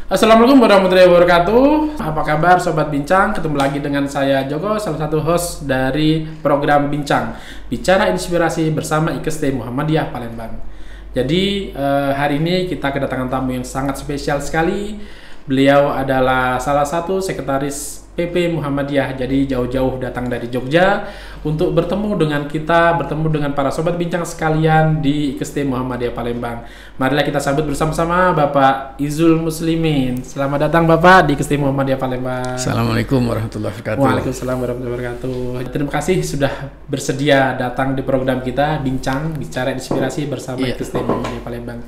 Assalamualaikum warahmatullahi wabarakatuh. Apa kabar Sobat Bincang? Ketemu lagi dengan saya Joko, salah satu host dari program Bincang, Bicara Inspirasi bersama IKST Muhammadiyah Palembang. Jadi hari ini kita kedatangan tamu yang sangat spesial sekali. Beliau adalah salah satu sekretaris PP Muhammadiyah, jadi jauh-jauh datang dari Jogja untuk bertemu dengan kita, bertemu dengan para sobat bincang sekalian di IKST Muhammadiyah Palembang. Marilah kita sambut bersama-sama Bapak Izul Muslimin. Selamat datang Bapak di IKST Muhammadiyah Palembang. Assalamualaikum warahmatullahi wabarakatuh. Waalaikumsalam warahmatullahi wabarakatuh. Terima kasih sudah bersedia datang di program kita Bincang, Bicara Inspirasi bersama IKST Muhammadiyah Palembang.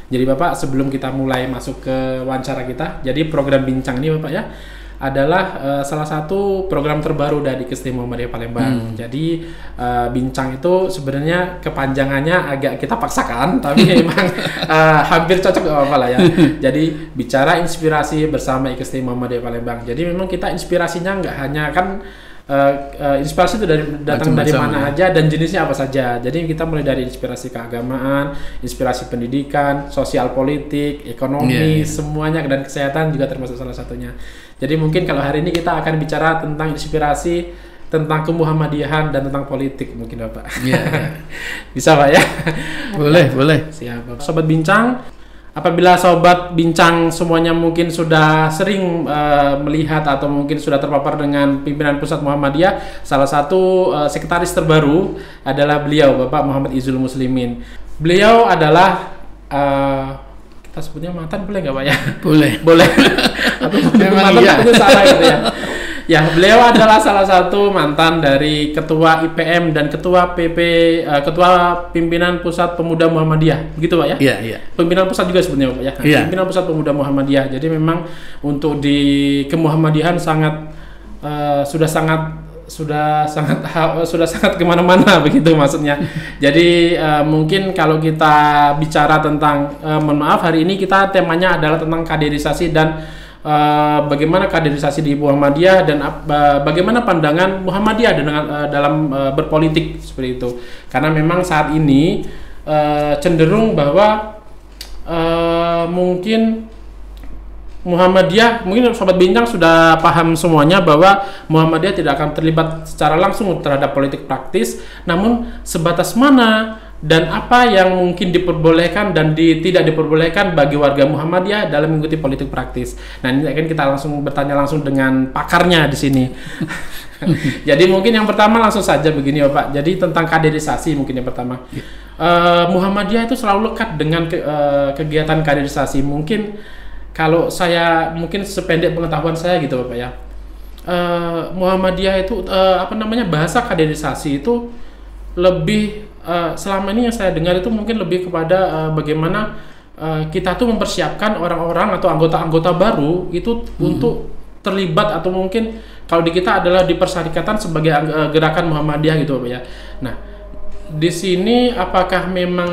Jadi Bapak, sebelum kita mulai masuk ke wawancara kita, jadi program Bincang ini Bapak ya adalah salah satu program terbaru dari IKST Muhammadiyah Palembang. Jadi Bincang itu sebenarnya kepanjangannya agak kita paksakan, tapi memang hampir cocok apa lah ya. Jadi bicara inspirasi bersama IKST Muhammadiyah Palembang. Jadi memang kita inspirasinya nggak hanya kan inspirasi itu datang dari mana aja dan jenisnya apa saja. Jadi kita mulai dari inspirasi keagamaan, inspirasi pendidikan, sosial politik, ekonomi, semuanya, dan kesehatan juga termasuk salah satunya. Jadi mungkin kalau hari ini kita akan bicara tentang inspirasi, tentang kemuhammadiyahan dan tentang politik mungkin Bapak. Bisa Pak ya? Boleh. Siap. Sobat Bincang, apabila Sobat Bincang semuanya mungkin sudah sering melihat atau mungkin sudah terpapar dengan pimpinan pusat Muhammadiyah, salah satu sekretaris terbaru adalah beliau, Bapak Muhammad Izul Muslimin. Beliau adalah kita sebutnya mantan, boleh nggak Pak ya? Boleh. Atau mantan itu salah gitu ya. Ya, beliau adalah salah satu mantan dari Ketua IPM dan Ketua Pimpinan Pusat Pemuda Muhammadiyah, begitu Pak ya? Iya. Pimpinan pusat juga sebenarnya Pak ya? Iya. Pimpinan Pusat Pemuda Muhammadiyah. Jadi memang untuk di kemuhammadiyahan sudah sangat kemana-mana begitu maksudnya. Jadi mungkin kalau kita bicara tentang mohon maaf, hari ini kita temanya adalah tentang kaderisasi dan bagaimana kaderisasi di Muhammadiyah dan bagaimana pandangan Muhammadiyah dalam berpolitik seperti itu. Karena memang saat ini cenderung bahwa mungkin Muhammadiyah, mungkin Sobat Bincang sudah paham semuanya bahwa Muhammadiyah tidak akan terlibat secara langsung terhadap politik praktis, namun sebatas mana dan apa yang mungkin diperbolehkan dan tidak diperbolehkan bagi warga Muhammadiyah dalam mengikuti politik praktis. Nah, ini akan kita bertanya langsung dengan pakarnya di sini. Jadi mungkin yang pertama langsung saja begini Bapak. Jadi tentang kaderisasi mungkin yang pertama. Muhammadiyah itu selalu lekat dengan kegiatan kaderisasi. Mungkin kalau saya mungkin sependek pengetahuan saya gitu Bapak ya. Muhammadiyah itu bahasa kaderisasi itu lebih selama ini yang saya dengar itu mungkin lebih kepada bagaimana kita tuh mempersiapkan orang-orang atau anggota-anggota baru itu untuk terlibat, atau mungkin kalau di kita adalah dipersyarikatan sebagai gerakan Muhammadiyah gitu Pak ya. Nah, di sini apakah memang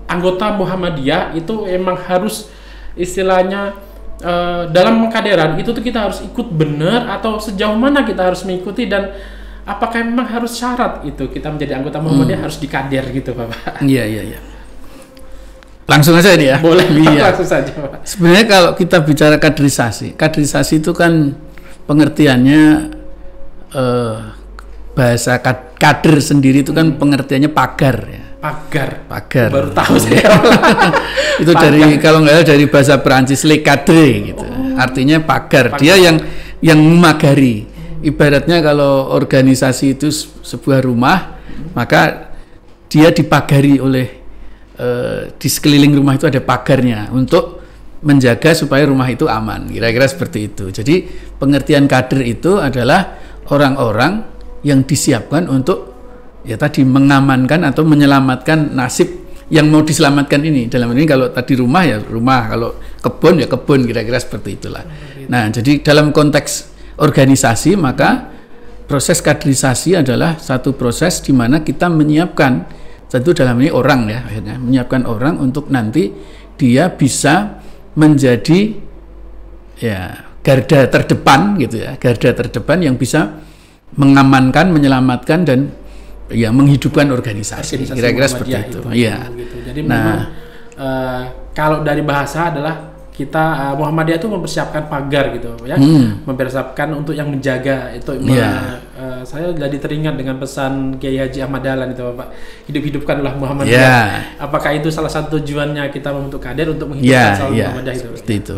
anggota Muhammadiyah itu emang harus istilahnya dalam mengkaderan itu tuh kita harus ikut benar, atau sejauh mana kita harus mengikuti, dan apakah memang harus syarat itu kita menjadi anggota Muhammadiyah harus dikader gitu Bapak? Iya. Langsung aja ini ya. Boleh, langsung saja Pak. Sebenarnya kalau kita bicara kaderisasi itu kan pengertiannya bahasa kader sendiri itu kan pengertiannya pagar ya. Pagar. Baru tahu saya. Itu dari kalau nggak dari bahasa Perancis le cadre gitu. Artinya pagar. Dia yang memagari. Ibaratnya kalau organisasi itu sebuah rumah, maka dia dipagari oleh di sekeliling rumah itu ada pagarnya untuk menjaga supaya rumah itu aman. Kira-kira seperti itu. Jadi pengertian kader itu adalah orang-orang yang disiapkan untuk ya tadi mengamankan atau menyelamatkan nasib yang mau diselamatkan ini. Dalam ini kalau tadi rumah ya rumah, kalau kebun ya kebun, kira-kira seperti itulah. Nah, jadi dalam konteks organisasi maka proses kaderisasi adalah satu proses di mana kita menyiapkan tentu dalam ini orang ya, akhirnya menyiapkan orang untuk nanti dia bisa menjadi ya garda terdepan gitu ya, garda terdepan yang bisa mengamankan, menyelamatkan dan ya menghidupkan organisasi. Kira-kira seperti itu. Iya. Gitu. Jadi memang kalau dari bahasa adalah kita Muhammadiyah itu mempersiapkan pagar gitu ya, mempersiapkan untuk yang menjaga itu. Saya jadi teringat dengan pesan Kiai Haji Ahmad Dahlan itu, Bapak, hidup-hidupkanlah Muhammadiyah. Apakah itu salah satu tujuannya kita membentuk kader untuk menghidupkan Muhammadiyah itu? Seperti itu.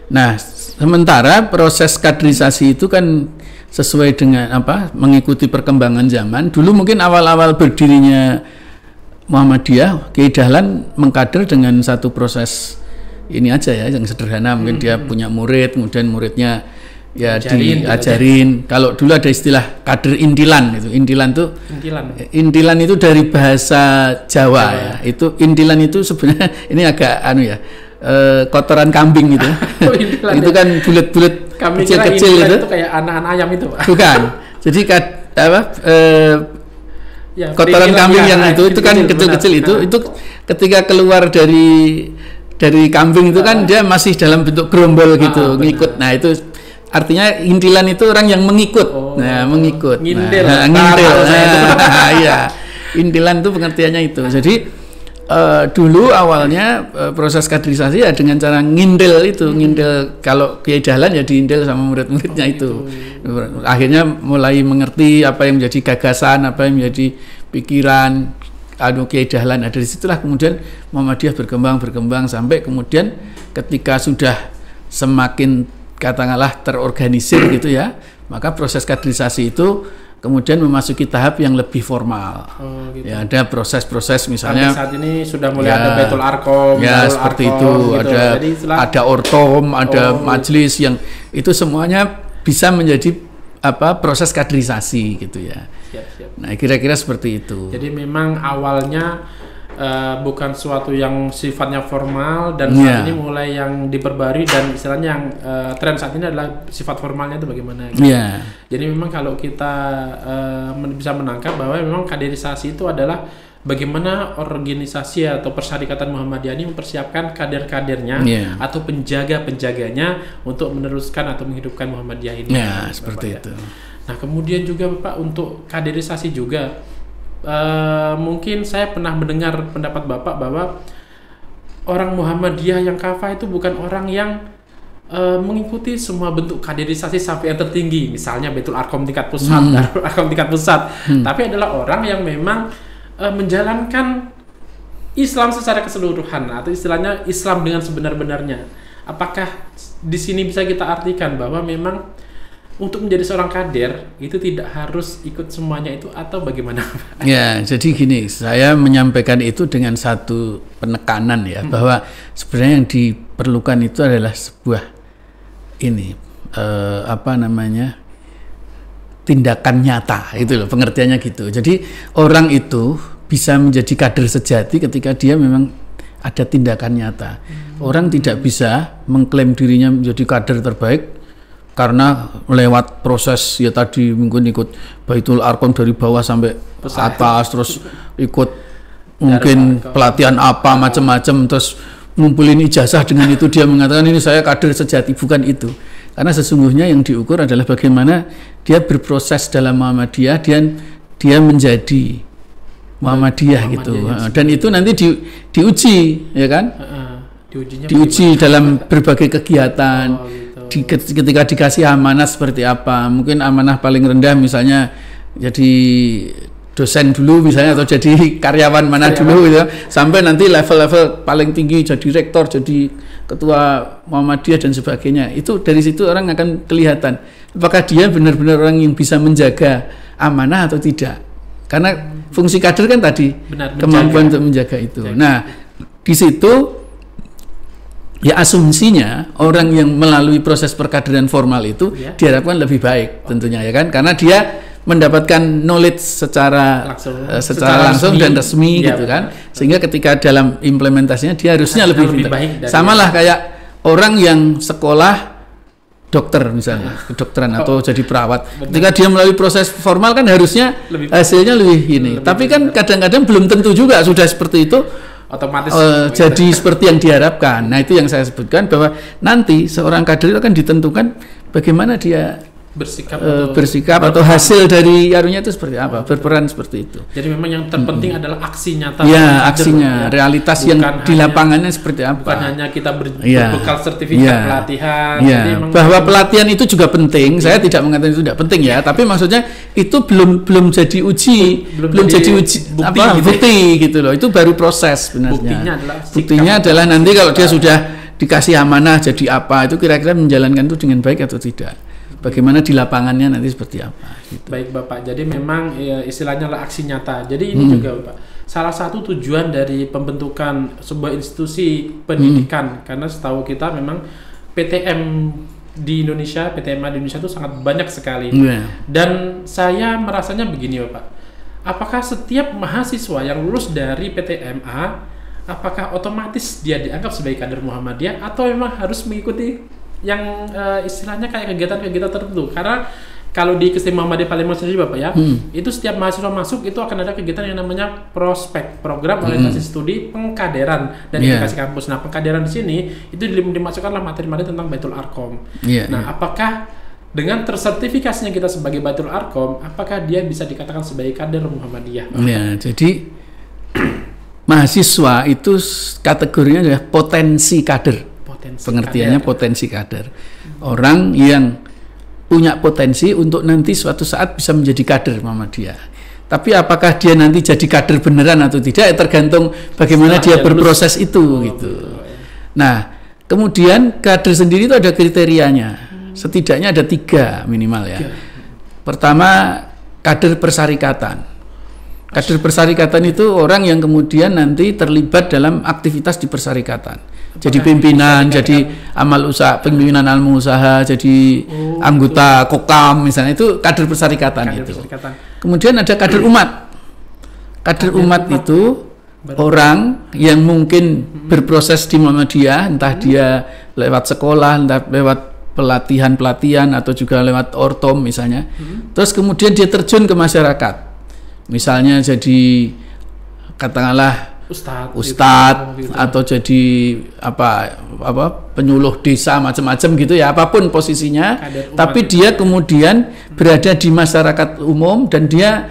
Nah, sementara proses kaderisasi itu kan sesuai dengan mengikuti perkembangan zaman. Dulu mungkin awal-awal berdirinya Muhammadiyah, Kiai Dahlan mengkader dengan satu proses ini aja ya, yang sederhana. Mungkin dia punya murid, kemudian muridnya ya diajarin. Kalau dulu ada istilah kader intilan itu. Intilan itu dari bahasa Jawa ya. Itu intilan itu sebenarnya ini agak kotoran kambing gitu. Itu kan bulat-bulat kecil-kecil itu kayak anak-anak ayam itu, Pak. Bukan. Jadi kotoran kambing yang itu kan kecil-kecil itu ketika keluar dari kambing itu kan dia masih dalam bentuk gerombol gitu, ngikut. Nah, itu artinya intilan itu orang yang mengikut. Mengikut. Ngindil. Iya. Intilan itu pengertiannya itu. Jadi dulu awalnya proses kaderisasi ya dengan cara ngindil itu. Ngindil, kalau Kiai Dahlan ya diindil sama murid-muridnya itu. Akhirnya mulai mengerti apa yang menjadi gagasan, apa yang menjadi pikiran Kiai Dahlan. Dari situlah kemudian Muhammadiyah berkembang sampai kemudian ketika sudah semakin katakanlah terorganisir gitu ya, maka proses kaderisasi itu kemudian memasuki tahap yang lebih formal. Gitu. Ya, ada proses-proses misalnya saat ini sudah mulai ada Baitul Arkom, seperti itu, gitu. Ada ortom, ada majelis yang itu semuanya bisa menjadi proses kaderisasi gitu ya. Siap. Nah, kira-kira seperti itu. Jadi memang awalnya bukan suatu yang sifatnya formal dan saat ini mulai yang diperbarui dan istilahnya yang tren saat ini adalah sifat formalnya itu bagaimana gitu. Jadi memang kalau kita bisa menangkap bahwa memang kaderisasi itu adalah bagaimana organisasi atau persyarikatan Muhammadiyah ini mempersiapkan kader-kadernya atau penjaga-penjaganya untuk meneruskan atau menghidupkan Muhammadiyah ini. Seperti itu. Nah, kemudian juga Bapak untuk kaderisasi juga mungkin saya pernah mendengar pendapat Bapak bahwa orang Muhammadiyah yang kafah itu bukan orang yang mengikuti semua bentuk kaderisasi sampai yang tertinggi, misalnya Baitul Arkom tingkat pusat, Darul Arkom tingkat pusat, tapi adalah orang yang memang menjalankan Islam secara keseluruhan atau istilahnya Islam dengan sebenar-benarnya. Apakah di sini bisa kita artikan bahwa memang untuk menjadi seorang kader itu tidak harus ikut semuanya itu atau bagaimana? Ya, jadi gini, saya menyampaikan itu dengan satu penekanan ya, bahwa sebenarnya yang diperlukan itu adalah sebuah tindakan nyata, itu loh pengertiannya gitu. Jadi orang itu bisa menjadi kader sejati ketika dia memang ada tindakan nyata. Orang tidak bisa mengklaim dirinya menjadi kader terbaik karena lewat proses ya tadi mungkin ikut Baitul Arkom dari bawah sampai atas, terus ikut mungkin pelatihan apa macam-macam, terus ngumpulin ijazah, dengan itu dia mengatakan ini saya kader sejati. Bukan itu. Karena sesungguhnya yang diukur adalah bagaimana dia berproses dalam Muhammadiyah, dia menjadi Muhammadiyah gitu. Dan itu nanti diuji, ya kan? Diuji dalam berbagai kegiatan. Ketika dikasih amanah seperti apa? Mungkin amanah paling rendah misalnya jadi dosen dulu misalnya, atau jadi karyawan mana dulu gitu, sampai nanti level-level paling tinggi jadi rektor, jadi ketua Muhammadiyah dan sebagainya. Itu dari situ orang akan kelihatan apakah dia benar-benar orang yang bisa menjaga amanah atau tidak. Karena fungsi kader kan tadi kemampuan untuk menjaga itu. Nah, di situ ya asumsinya orang yang melalui proses perkaderan formal itu diharapkan lebih baik tentunya, ya kan? Karena dia mendapatkan knowledge secara langsung dan resmi gitu kan, sehingga ketika dalam implementasinya dia harusnya lebih baik. Samalah kayak orang yang sekolah dokter misalnya, kedokteran atau jadi perawat. Ketika dia melalui proses formal kan harusnya hasilnya lebih ini. Tapi kan kadang-kadang belum tentu juga sudah seperti itu otomatis jadi seperti yang diharapkan. Nah, itu yang saya sebutkan bahwa nanti seorang kader itu akan ditentukan bagaimana dia bersikap atau hasil dari arunya itu seperti apa, berperan seperti itu. Jadi memang yang terpenting adalah aksi nyata. Ya, aksinya, realitas bukan yang di lapangannya seperti apa. Bukan hanya kita berbekal sertifikat pelatihan. Jadi bahwa pelatihan itu juga penting. Saya tidak mengatakan itu tidak penting ya, tapi maksudnya itu belum jadi belum jadi uji bukti gitu loh. Itu baru proses sebenarnya. Buktinya adalah nanti kalau dia sudah dikasih amanah jadi apa, itu kira-kira menjalankan itu dengan baik atau tidak. Bagaimana di lapangannya nanti seperti apa gitu. Baik Bapak, jadi memang ya, istilahnya lah aksi nyata. Jadi ini juga Bapak, salah satu tujuan dari pembentukan sebuah institusi pendidikan, karena setahu kita memang PTM di Indonesia, PTMA di Indonesia itu sangat banyak sekali. Dan saya merasanya begini Bapak, apakah setiap mahasiswa yang lulus dari PTMA, apakah otomatis dia dianggap sebagai kader Muhammadiyah atau memang harus mengikuti yang istilahnya kayak kegiatan-kegiatan tertentu? Karena kalau di Kestim Muhammadiyah Palembang sendiri Bapak ya, itu setiap mahasiswa masuk itu akan ada kegiatan yang namanya prospek, program orientasi studi pengkaderan dan edukasi kampus. Nah, pengkaderan di sini itu dimasukkanlah materi-materi tentang Baitul Arqam. Nah, apakah dengan tersertifikasinya kita sebagai Baitul Arqam, apakah dia bisa dikatakan sebagai kader Muhammadiyah? Ya, jadi mahasiswa itu kategorinya adalah potensi kader. Pengertiannya potensi kader. Orang yang punya potensi untuk nanti suatu saat bisa menjadi kader Muhammadiyah. Tapi apakah dia nanti jadi kader beneran atau tidak, tergantung bagaimana dia berproses itu gitu. Nah, kemudian kader sendiri itu ada kriterianya. Setidaknya ada 3 minimal ya. Pertama, kader persarikatan. Kader persarikatan itu orang yang kemudian nanti terlibat dalam aktivitas di persarikatan. Jadi pimpinan, jadi amal usaha, pimpinan amal usaha, jadi anggota kokam misalnya, itu kader persarikatan itu. Kemudian ada kader umat. Kader umat itu orang yang mungkin berproses di Muhammadiyah, entah dia lewat sekolah, entah lewat pelatihan atau juga lewat ortom misalnya. Terus kemudian dia terjun ke masyarakat. Misalnya jadi katakanlah Ustadz gitu. Atau jadi apa penyuluh desa macam-macam gitu ya, apapun posisinya, tapi dia kemudian berada di masyarakat umum dan dia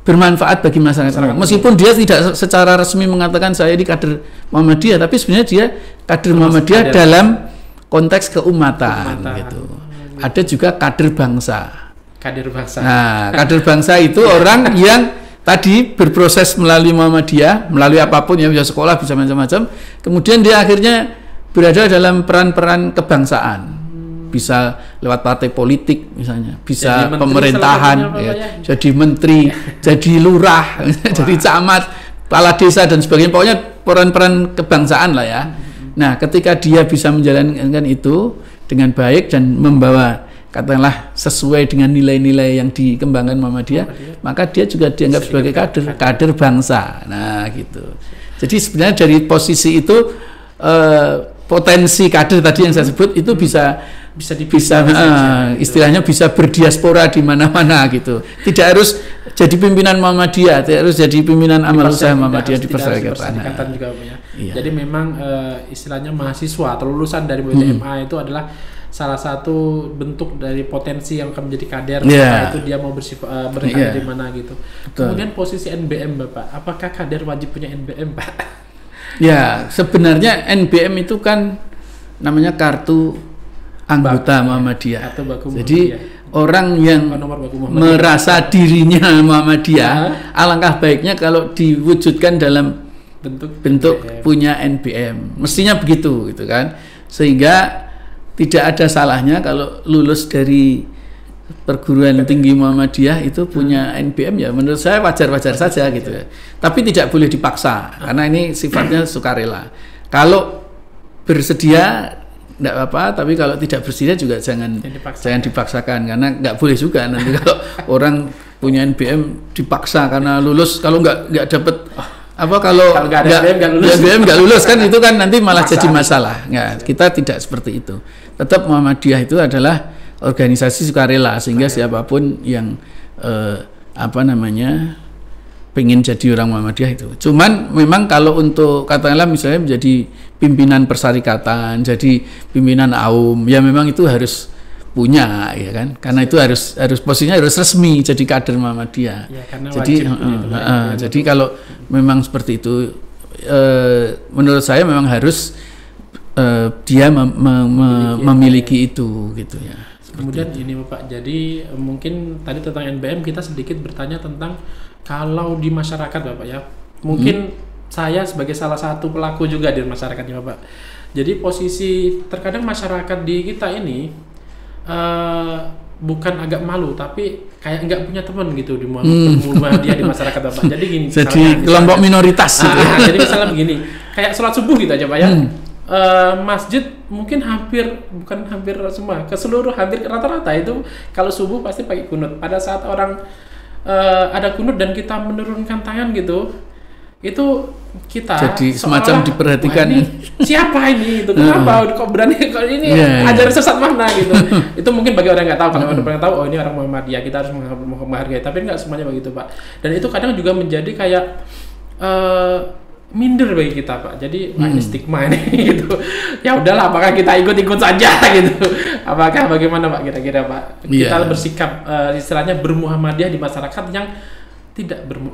bermanfaat bagi masyarakat. Meskipun dia tidak secara resmi mengatakan saya di kader Muhammadiyah, tapi sebenarnya dia kader Muhammadiyah dalam konteks keumatan gitu. Ada juga kader bangsa. Nah, kader bangsa itu orang yang tadi berproses melalui Muhammadiyah, melalui apapun ya, bisa sekolah, bisa macam-macam. Kemudian dia akhirnya berada dalam peran-peran kebangsaan. Bisa lewat partai politik misalnya, bisa pemerintahan, jadi menteri, jadi lurah, jadi camat, kepala desa dan sebagainya. Pokoknya peran-peran kebangsaan lah ya. Nah, ketika dia bisa menjalankan itu dengan baik dan membawa katakanlah sesuai dengan nilai-nilai yang dikembangkan Muhammadiyah, maka dia juga dianggap sebagai kader bangsa. Nah, gitu. Jadi sebenarnya dari posisi itu potensi kader tadi yang saya sebut itu bisa istilahnya bisa berdiaspora di mana-mana gitu. Tidak harus jadi pimpinan Muhammadiyah, tidak harus jadi pimpinan amal usaha Muhammadiyah di perserikatan juga ya. Jadi memang istilahnya mahasiswa atau lulusan dari PTMA itu adalah salah satu bentuk dari potensi yang akan menjadi kader, itu dia mau berkader di mana gitu. Kemudian posisi NBM Bapak, apakah kader wajib punya NBM Pak? Ya, sebenarnya NBM itu kan namanya kartu anggota Muhammadiyah. Jadi orang yang merasa dirinya Muhammadiyah, alangkah baiknya kalau diwujudkan dalam bentuk punya NBM. Mestinya begitu gitu kan. Sehingga tidak ada salahnya kalau lulus dari perguruan tinggi Muhammadiyah itu punya NBM, ya menurut saya wajar-wajar saja gitu ya. Tapi tidak boleh dipaksa karena ini sifatnya sukarela. Kalau bersedia tidak apa-apa, tapi kalau tidak bersedia juga jangan dipaksakan karena nggak boleh juga nanti kalau orang punya NBM dipaksa karena lulus, kalau nggak dapat kalau nggak lulus kan itu kan nanti malah jadi masalah. Nggak, kita tidak seperti itu. tetap Muhammadiyah itu adalah organisasi sukarela, sehingga siapapun yang pengen jadi orang Muhammadiyah itu. Cuman memang kalau untuk katakanlah misalnya menjadi pimpinan persyarikatan, jadi pimpinan AUM, ya memang itu harus punya, ya kan? Karena itu harus posisinya harus resmi jadi kader Muhammadiyah. Ya, jadi kalau memang seperti itu, menurut saya memang harus dia memiliki itu, gitu ya. Kemudian ini Bapak, jadi mungkin tadi tentang NBM kita sedikit bertanya tentang kalau di masyarakat Bapak ya, mungkin saya sebagai salah satu pelaku juga di masyarakatnya Bapak. Jadi posisi terkadang masyarakat di kita ini bukan agak malu, tapi kayak nggak punya teman gitu di Muhammadiyah di masyarakat Bapak. Jadi gini. Jadi kelompok minoritas. Jadi misalnya begini, kayak sholat subuh gitu aja Pak ya. Masjid mungkin bukan hampir semua, hampir rata-rata itu kalau subuh pasti pakai kunut. Pada saat orang ada kunut dan kita menurunkan tangan gitu, itu kita jadi semacam diperhatikan. Siapa ini? Itu kenapa? Kok berani? Kok ini ajaran sesat mana gitu? Itu mungkin bagi orang yang nggak tahu. Kalau orang yang tahu, oh ini orang Muhammadiyah, kita harus menghargai. Tapi nggak semuanya begitu Pak. Dan itu kadang juga menjadi kayak minder bagi kita Pak. Jadi ini stigma ini gitu. Ya udahlah, apakah kita ikut-ikut saja gitu. Apakah bagaimana Pak kira-kira Pak? Kita bersikap istilahnya bermuhammadiyah di masyarakat yang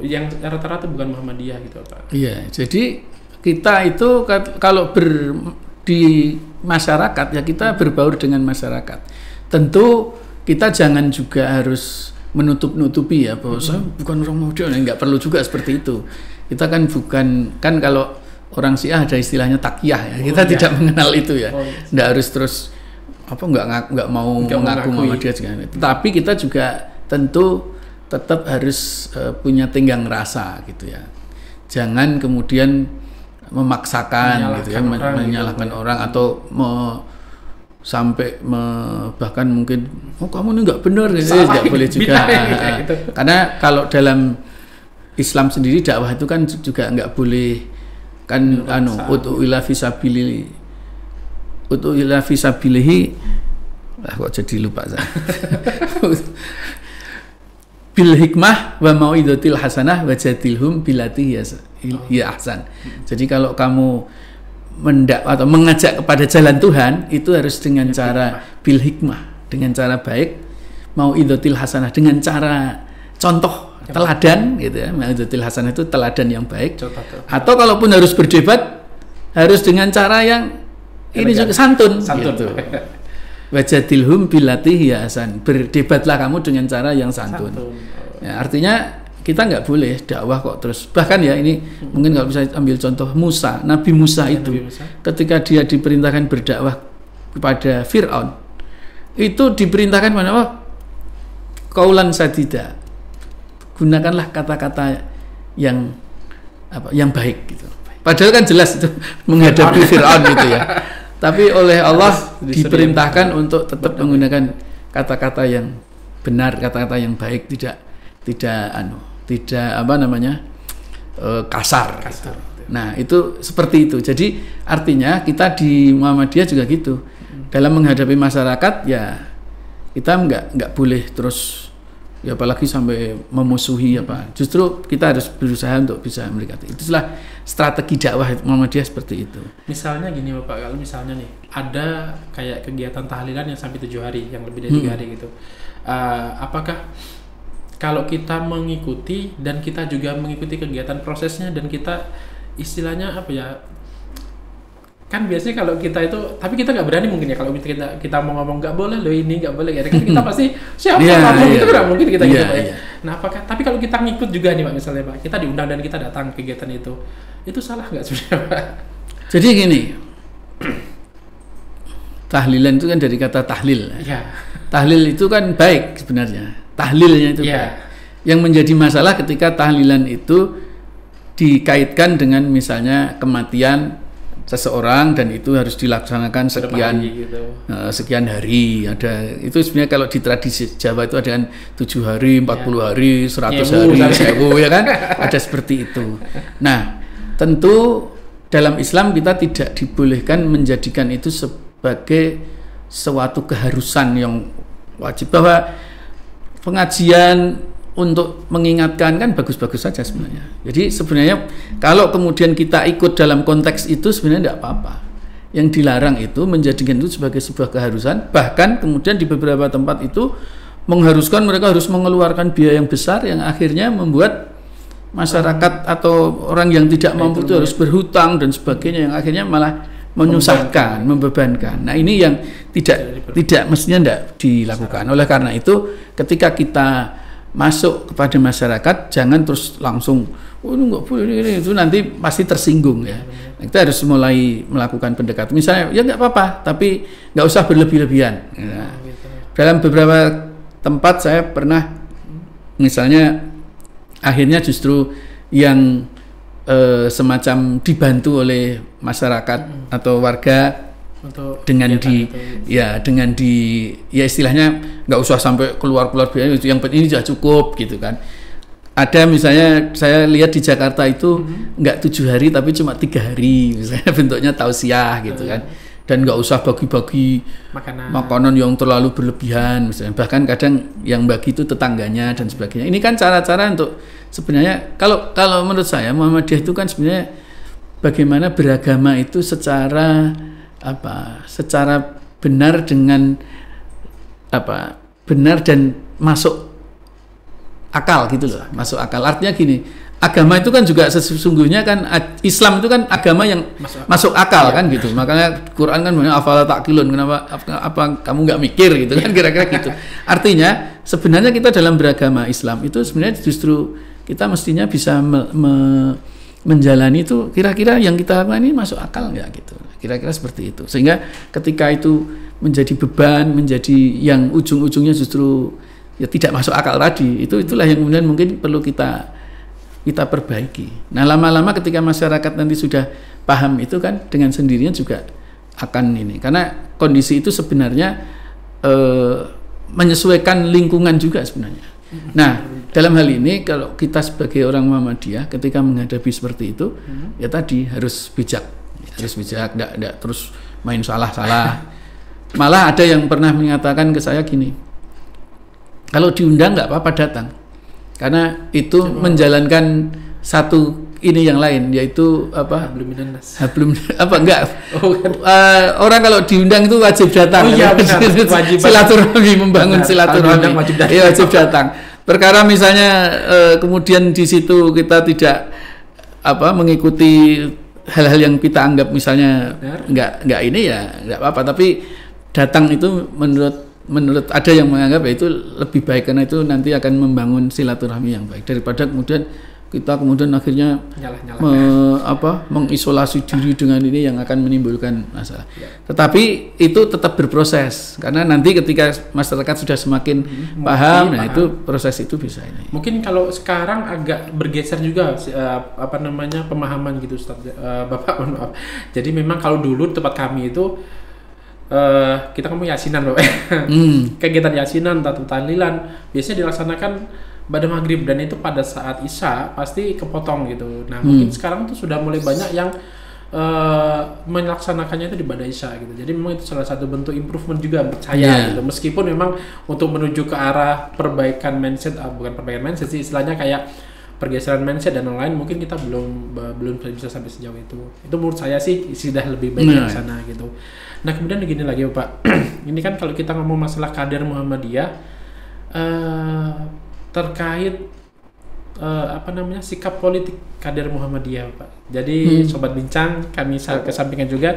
yang rata-rata bukan Muhammadiyah gitu Pak. Iya, jadi kita itu kalau di masyarakat ya kita berbaur dengan masyarakat. Tentu kita jangan juga harus menutup-nutupi ya bahwa saya bukan orang Muhammadiyah, nggak perlu juga seperti itu. Kita kan kalau orang Syiah ada istilahnya takyah ya. Kita tidak mengenal itu ya. Nggak harus terus nggak mau mengaku Muhammadiyah juga. Tapi kita juga tentu tetap harus punya tenggang rasa gitu ya. Jangan kemudian memaksakan gitu ya, menyalahkan orang atau bahkan mungkin kamu ini nggak benar gitu, nggak boleh juga. Gitu. Karena kalau dalam Islam sendiri dakwah itu kan juga nggak boleh kan ud'u ila fisabilihi kok jadi lupa saya. Bil hikmah wa mau'izatil hasanah wa jadilhum billati hiya ahsan. Jadi kalau kamu atau mengajak kepada jalan Tuhan itu harus dengan cara bil hikmah, dengan cara baik, mau'izatil hasanah dengan cara contoh teladan gitu ya. Mau'izatil hasanah itu teladan yang baik. Atau kalaupun harus berdebat harus dengan cara yang ini juga santun. Gitu. Wajadilhum billati hiya ahsan. Berdebatlah kamu dengan cara yang santun. Ya, artinya kita nggak boleh dakwah kok terus. Bahkan ya ini mungkin nggak bisa ambil contoh Nabi Musa itu ketika dia diperintahkan berdakwah kepada Fir'aun itu diperintahkan qaulan sadida. Gunakanlah kata-kata yang baik gitu. Padahal kan jelas itu menghadapi Fir'aun gitu ya. Tapi oleh Allah diperintahkan untuk tetap menggunakan kata-kata yang benar, kata-kata yang baik, tidak kasar. Gitu. Nah itu seperti itu. Jadi artinya kita di Muhammadiyah juga gitu. Dalam menghadapi masyarakat ya kita nggak boleh terus ya apalagi sampai memusuhi apa. Justru kita harus berusaha untuk bisa mendekati. Itulah strategi dakwah Muhammadiyah seperti itu. Misalnya gini Bapak, kalau misalnya nih ada kayak kegiatan tahlilan yang sampai 7 hari, yang lebih dari 3 hari gitu. Apakah kalau kita mengikuti dan kita juga mengikuti kegiatan prosesnya dan kita istilahnya kan biasanya kalau kita itu, tapi kita nggak berani mungkin ya kalau kita mau ngomong nggak boleh loh ini nggak boleh ya kan kita pasti siapa ngomong itu nggak mungkin kita gitu Pak ya. Nah tapi kalau kita ngikut juga nih Pak misalnya Pak, kita diundang dan kita datang kegiatan itu salah nggak sebenarnya Pak? Jadi gini, tahlilan itu kan dari kata tahlil. Ya. Tahlil itu kan baik sebenarnya, tahlilnya itu baik. Yang menjadi masalah ketika tahlilan itu dikaitkan dengan misalnya kematian seseorang dan itu harus dilaksanakan sekian hari. Ada itu sebenarnya kalau di tradisi Jawa itu ada kan 7 hari, 40 hari, 100 hari, 1000 ya kan, ada seperti itu. Nah, tentu dalam Islam kita tidak dibolehkan menjadikan itu sebagai suatu keharusan yang wajib, bahwa pengajian untuk mengingatkan kan bagus-bagus saja sebenarnya. Jadi sebenarnya kalau kemudian kita ikut dalam konteks itu sebenarnya tidak apa-apa. Yang dilarang itu menjadikan itu sebagai sebuah keharusan, bahkan kemudian di beberapa tempat itu mengharuskan mereka harus mengeluarkan biaya yang besar yang akhirnya membuat masyarakat atau orang yang tidak mampu itu harus berhutang dan sebagainya, yang akhirnya malah menyusahkan, membebankan. Nah, ini yang tidak mestinya tidak dilakukan. Oleh karena itu, ketika kita masuk kepada masyarakat, jangan terus langsung ini nggak boleh ini, itu nanti pasti tersinggung ya. Kita harus mulai melakukan pendekatan. Misalnya ya nggak apa-apa, tapi nggak usah berlebih-lebihan. Nah, dalam beberapa tempat saya pernah misalnya akhirnya justru yang semacam dibantu oleh masyarakat atau warga dengan istilahnya nggak usah sampai keluar biaya, yang penting ini sudah cukup gitu kan. Ada misalnya saya lihat di Jakarta itu nggak 7 hari tapi cuma 3 hari misalnya, bentuknya tausiah gitu kan, dan nggak usah bagi-bagi makanan yang terlalu berlebihan misalnya, bahkan kadang yang bagi itu tetangganya dan sebagainya. Ini kan cara-cara untuk sebenarnya kalau menurut saya Muhammadiyah itu kan sebenarnya bagaimana beragama itu secara benar dengan benar dan masuk akal gitu loh, masuk akal. Artinya gini, agama itu kan juga sesungguhnya kan Islam itu kan agama yang masuk akal kan gitu. Makanya Quran kan banyak afala taqilun, kenapa apa kamu nggak mikir gitu kan, kira-kira gitu. Artinya sebenarnya kita dalam beragama Islam itu sebenarnya justru kita mestinya bisa menjalani itu kira-kira yang kita lakukan ini masuk akal nggak gitu. Kira-kira seperti itu. Sehingga ketika itu menjadi beban, menjadi yang ujung-ujungnya justru ya tidak masuk akal tadi, itulah yang kemudian mungkin perlu kita perbaiki. Nah, lama-lama ketika masyarakat nanti sudah paham itu kan dengan sendirinya juga akan ini. Karena kondisi itu sebenarnya menyesuaikan lingkungan juga sebenarnya. Nah, dalam hal ini kalau kita sebagai orang Muhammadiyah ketika menghadapi seperti itu, ya tadi harus bijak, tidak terus main salah-salah. Malah ada yang pernah mengatakan ke saya gini, kalau diundang nggak apa-apa datang, karena itu menjalankan satu ini yang lain, yaitu orang kalau diundang itu wajib datang. Wajib silaturahmi, membangun silaturahmi, wajib datang. Perkara misalnya kemudian di situ kita tidak mengikuti hal-hal yang kita anggap misalnya nggak ini, ya nggak apa-apa, tapi datang itu menurut ada yang menganggap itu lebih baik, karena itu nanti akan membangun silaturahmi yang baik daripada kemudian kita akhirnya mengisolasi diri dengan ini yang akan menimbulkan masalah. Tetapi itu tetap berproses, karena nanti ketika masyarakat sudah semakin paham, itu proses itu bisa ini. Mungkin kalau sekarang agak bergeser juga pemahaman gitu, Ustaz. Bapak mohon maaf. Jadi memang kalau dulu tempat kami itu kita ngomong yasinan, Bapak. Kegiatan yasinan atau tahlilan biasanya dilaksanakan pada maghrib, dan itu pada saat isya pasti kepotong gitu. Nah, mungkin sekarang tuh sudah mulai banyak yang melaksanakannya itu di pada isya gitu. Jadi memang itu salah satu bentuk improvement juga percaya gitu. Meskipun memang untuk menuju ke arah perbaikan mindset, bukan perbaikan mindset sih, istilahnya kayak pergeseran mindset dan lain-lain, mungkin kita belum bisa sampai sejauh itu. Itu menurut saya sih sudah lebih baik di sana gitu. Nah, kemudian begini lagi Pak. Ini kan kalau kita ngomong masalah kader Muhammadiyah terkait sikap politik kader Muhammadiyah, Pak. Jadi Sobat Bincang, kami kesampingkan juga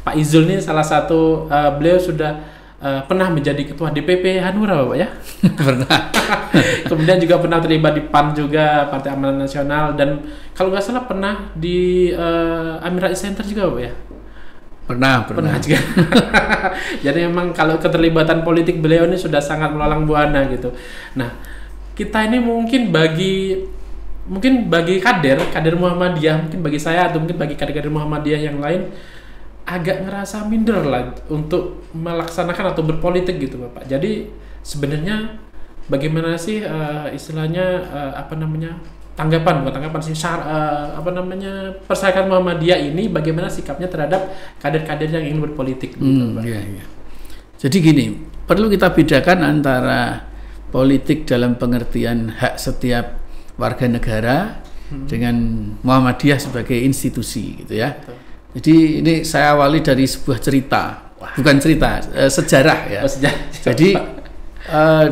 Pak Izul ini salah satu beliau sudah pernah menjadi ketua DPP Hanura, Bapak ya. Pernah. Kemudian juga pernah terlibat di PAN juga, Partai Amanat Nasional, dan kalau nggak salah pernah di Amin Rais Center juga, Bapak ya. Pernah juga. Jadi memang kalau keterlibatan politik beliau ini sudah sangat melalang buana gitu. Nah, kita ini mungkin bagi kader Muhammadiyah, mungkin bagi saya atau mungkin bagi kader Muhammadiyah yang lain agak ngerasa minder lah untuk melaksanakan atau berpolitik gitu, Bapak. Jadi sebenarnya bagaimana sih istilahnya tanggapan persyaratan Muhammadiyah ini, bagaimana sikapnya terhadap kader-kader yang ingin berpolitik gitu, Pak? Iya. Jadi gini, perlu kita bedakan antara politik dalam pengertian hak setiap warga negara dengan Muhammadiyah sebagai institusi gitu ya. Betul. Jadi ini saya awali dari sebuah cerita, bukan cerita, sejarah ya. Jadi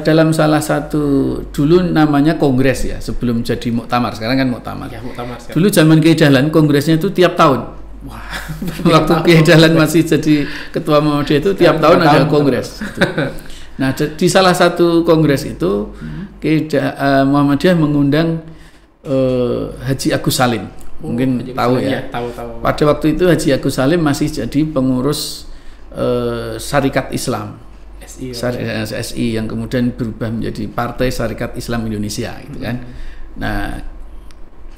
dalam salah satu dulu namanya kongres ya, sebelum jadi muktamar, sekarang kan muktamar. Ya, muktamar dulu zaman Kiai Dahlan kongresnya itu tiap tahun. Wah, waktu Kiai Dahlan masih jadi ketua Muhammadiyah itu tiap tahun ada kongres. Gitu. Nah, di salah satu kongres itu Muhammadiyah mengundang Haji Agus Salim. Mungkin tahu ya. Tahu. Pada waktu itu Haji Agus Salim masih jadi pengurus Syarikat Islam. SI yang kemudian berubah menjadi Partai Syarikat Islam Indonesia gitu kan. Nah,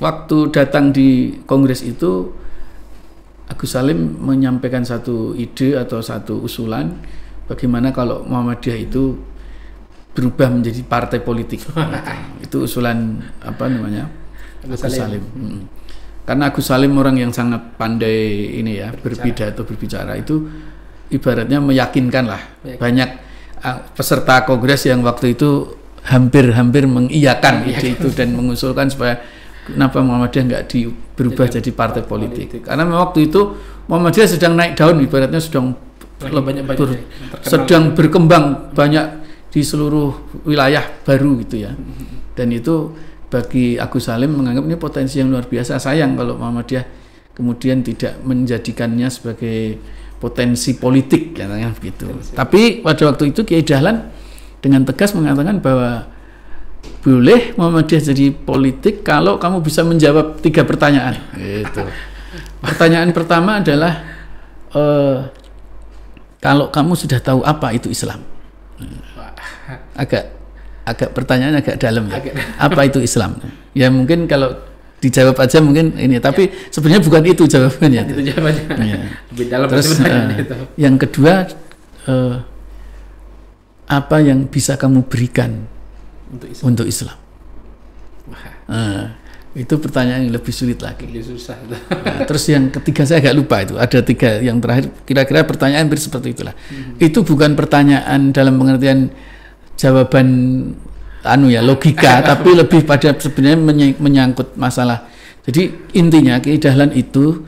waktu datang di kongres itu Agus Salim menyampaikan satu ide atau satu usulan bagaimana kalau Muhammadiyah itu berubah menjadi partai politik. Itu usulan Agus Salim. Karena Agus Salim orang yang sangat pandai ini ya, berbicara itu ibaratnya meyakinkan lah. Banyak peserta kongres yang waktu itu hampir mengiyakan ide itu dan mengusulkan supaya kenapa Muhammadiyah nggak berubah jadi partai politik. Karena waktu itu Muhammadiyah sedang naik daun, ibaratnya sedang berkembang banyak di seluruh wilayah baru gitu ya. Dan itu bagi Agus Salim menganggap ini potensi yang luar biasa. Sayang kalau Muhammadiyah kemudian tidak menjadikannya sebagai potensi politik, katanya begitu. Tapi pada waktu itu Kiai Dahlan dengan tegas mengatakan bahwa boleh Muhammadiyah jadi politik kalau kamu bisa menjawab 3 pertanyaan. Gitu. Pertanyaan pertama adalah kalau kamu sudah tahu apa itu Islam. Agak pertanyaan agak dalam ya. Apa itu Islam? Ya mungkin kalau dijawab aja mungkin ini, tapi sebenarnya bukan itu jawabannya. Itu jawabannya. Ya. Lebih dalam. Terus itu. Yang kedua, apa yang bisa kamu berikan untuk Islam? Itu pertanyaan yang lebih sulit lagi. Lebih susah. Nah, terus yang ketiga saya agak lupa itu. Ada 3 yang terakhir. Kira-kira pertanyaan seperti itulah. Itu bukan pertanyaan dalam pengertian jawaban logika, tapi lebih pada sebenarnya menyangkut masalah. Jadi intinya Kiai Dahlan itu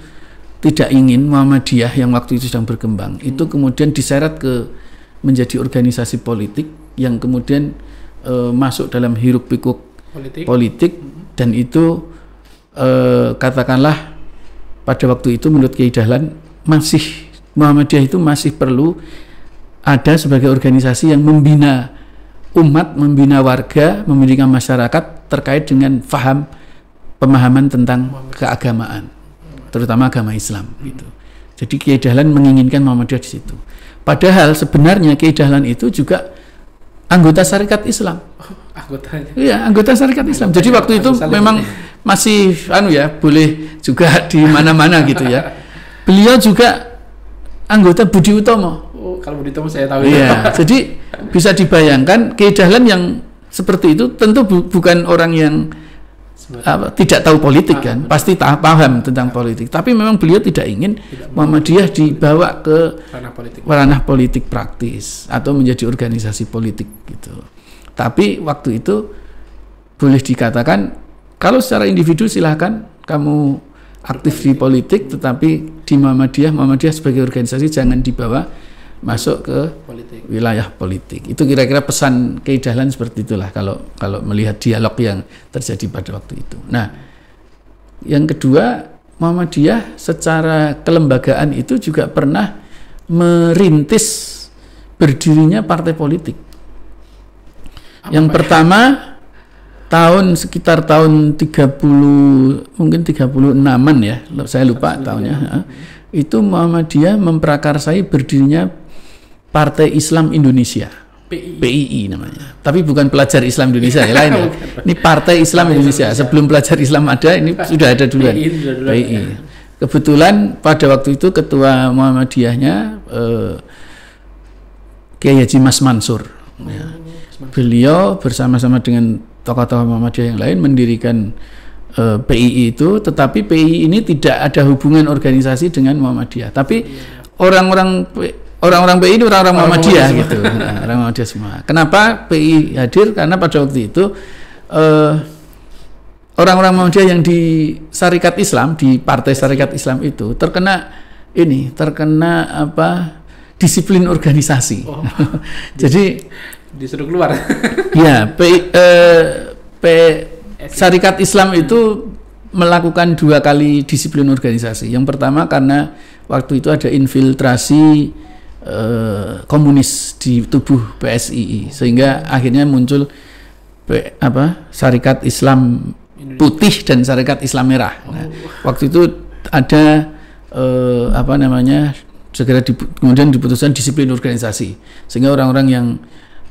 tidak ingin Muhammadiyah yang waktu itu sedang berkembang itu kemudian diseret menjadi organisasi politik yang kemudian masuk dalam hiruk pikuk politik dan itu katakanlah pada waktu itu menurut Kiai Dahlan Muhammadiyah itu masih perlu ada sebagai organisasi yang membina umat, membina warga, membina masyarakat terkait dengan pemahaman tentang keagamaan, terutama agama Islam gitu. Jadi Kiai Dahlan menginginkan Muhammadiyah di situ. Padahal sebenarnya Kiai Dahlan itu juga anggota Syarikat Islam. Iya, anggota Syarikat Islam. Jadi waktu itu memang masih boleh juga di mana-mana gitu ya. Beliau juga anggota Budi Utomo. Kalau Budi Utomo saya tahu. Iya, jadi bisa dibayangkan Kiai Dahlan yang seperti itu tentu bukan orang yang tidak tahu politik kan, pasti paham tentang politik. Tapi memang beliau tidak ingin Muhammadiyah dibawa ke ranah politik praktis atau menjadi organisasi politik gitu. Tapi waktu itu boleh dikatakan kalau secara individu silahkan kamu aktif di politik, tetapi di Muhammadiyah sebagai organisasi jangan dibawa masuk ke wilayah politik. Itu kira-kira pesan Kiai Dahlan seperti itulah kalau melihat dialog yang terjadi pada waktu itu. Nah, yang kedua, Muhammadiyah secara kelembagaan itu juga pernah merintis berdirinya partai politik. Yang pertama sekitar tahun 36-an ya, saya lupa tahunnya. Itu Muhammadiyah memprakarsai berdirinya Partai Islam Indonesia, PII namanya. Tapi bukan Pelajar Islam Indonesia, yang lain ya. Ini Partai Islam Indonesia. Sebelum Pelajar Islam ada, ini sudah ada duluan. PII. Kebetulan pada waktu itu ketua Muhammadiyahnya Kiai Haji Mas Mansur. Ya. Beliau bersama-sama dengan tokoh-tokoh Muhammadiyah yang lain mendirikan PII itu, tetapi PII ini tidak ada hubungan organisasi dengan Muhammadiyah. Tapi orang-orang orang-orang PI ini orang-orang Muhammadiyah gitu. Nah, orang Muhammadiyah semua. Kenapa PI hadir? Karena pada waktu itu orang-orang Muhammadiyah yang di Syarikat Islam, di Partai Syarikat Islam itu terkena disiplin organisasi. Jadi disuruh keluar. Ya, Syarikat Islam itu melakukan 2 kali disiplin organisasi. Yang pertama karena waktu itu ada infiltrasi komunis di tubuh PSII, sehingga akhirnya muncul Syarikat Islam Putih dan Syarikat Islam Merah. Nah, waktu itu ada kemudian diputuskan disiplin organisasi, sehingga orang-orang yang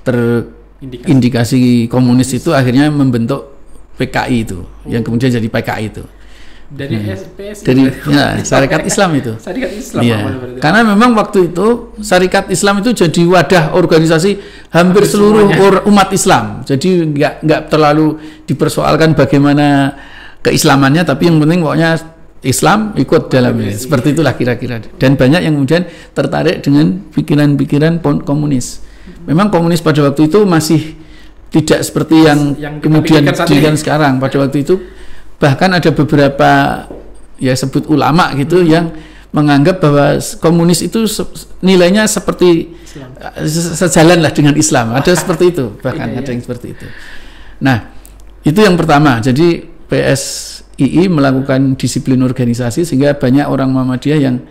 terindikasi komunis itu akhirnya membentuk PKI itu, yang kemudian jadi PKI itu. Dari PSI. Dari Syarikat Islam itu. Syarikat Islam. Ya. Karena memang waktu itu Syarikat Islam itu jadi wadah organisasi hampir seluruh umat Islam. Jadi nggak terlalu dipersoalkan bagaimana keislamannya, tapi yang penting pokoknya Islam ikut dalam ini. Seperti itulah kira-kira. Dan banyak yang kemudian tertarik dengan pikiran-pikiran komunis. Memang komunis pada waktu itu masih tidak seperti yang kemudian dilihat sekarang. Pada waktu itu bahkan ada beberapa sebut ulama gitu yang menganggap bahwa komunis itu nilainya seperti sejalan lah dengan Islam. Ada seperti itu, bahkan ada yang seperti itu. Nah, itu yang pertama. Jadi PSII melakukan disiplin organisasi sehingga banyak orang Muhammadiyah yang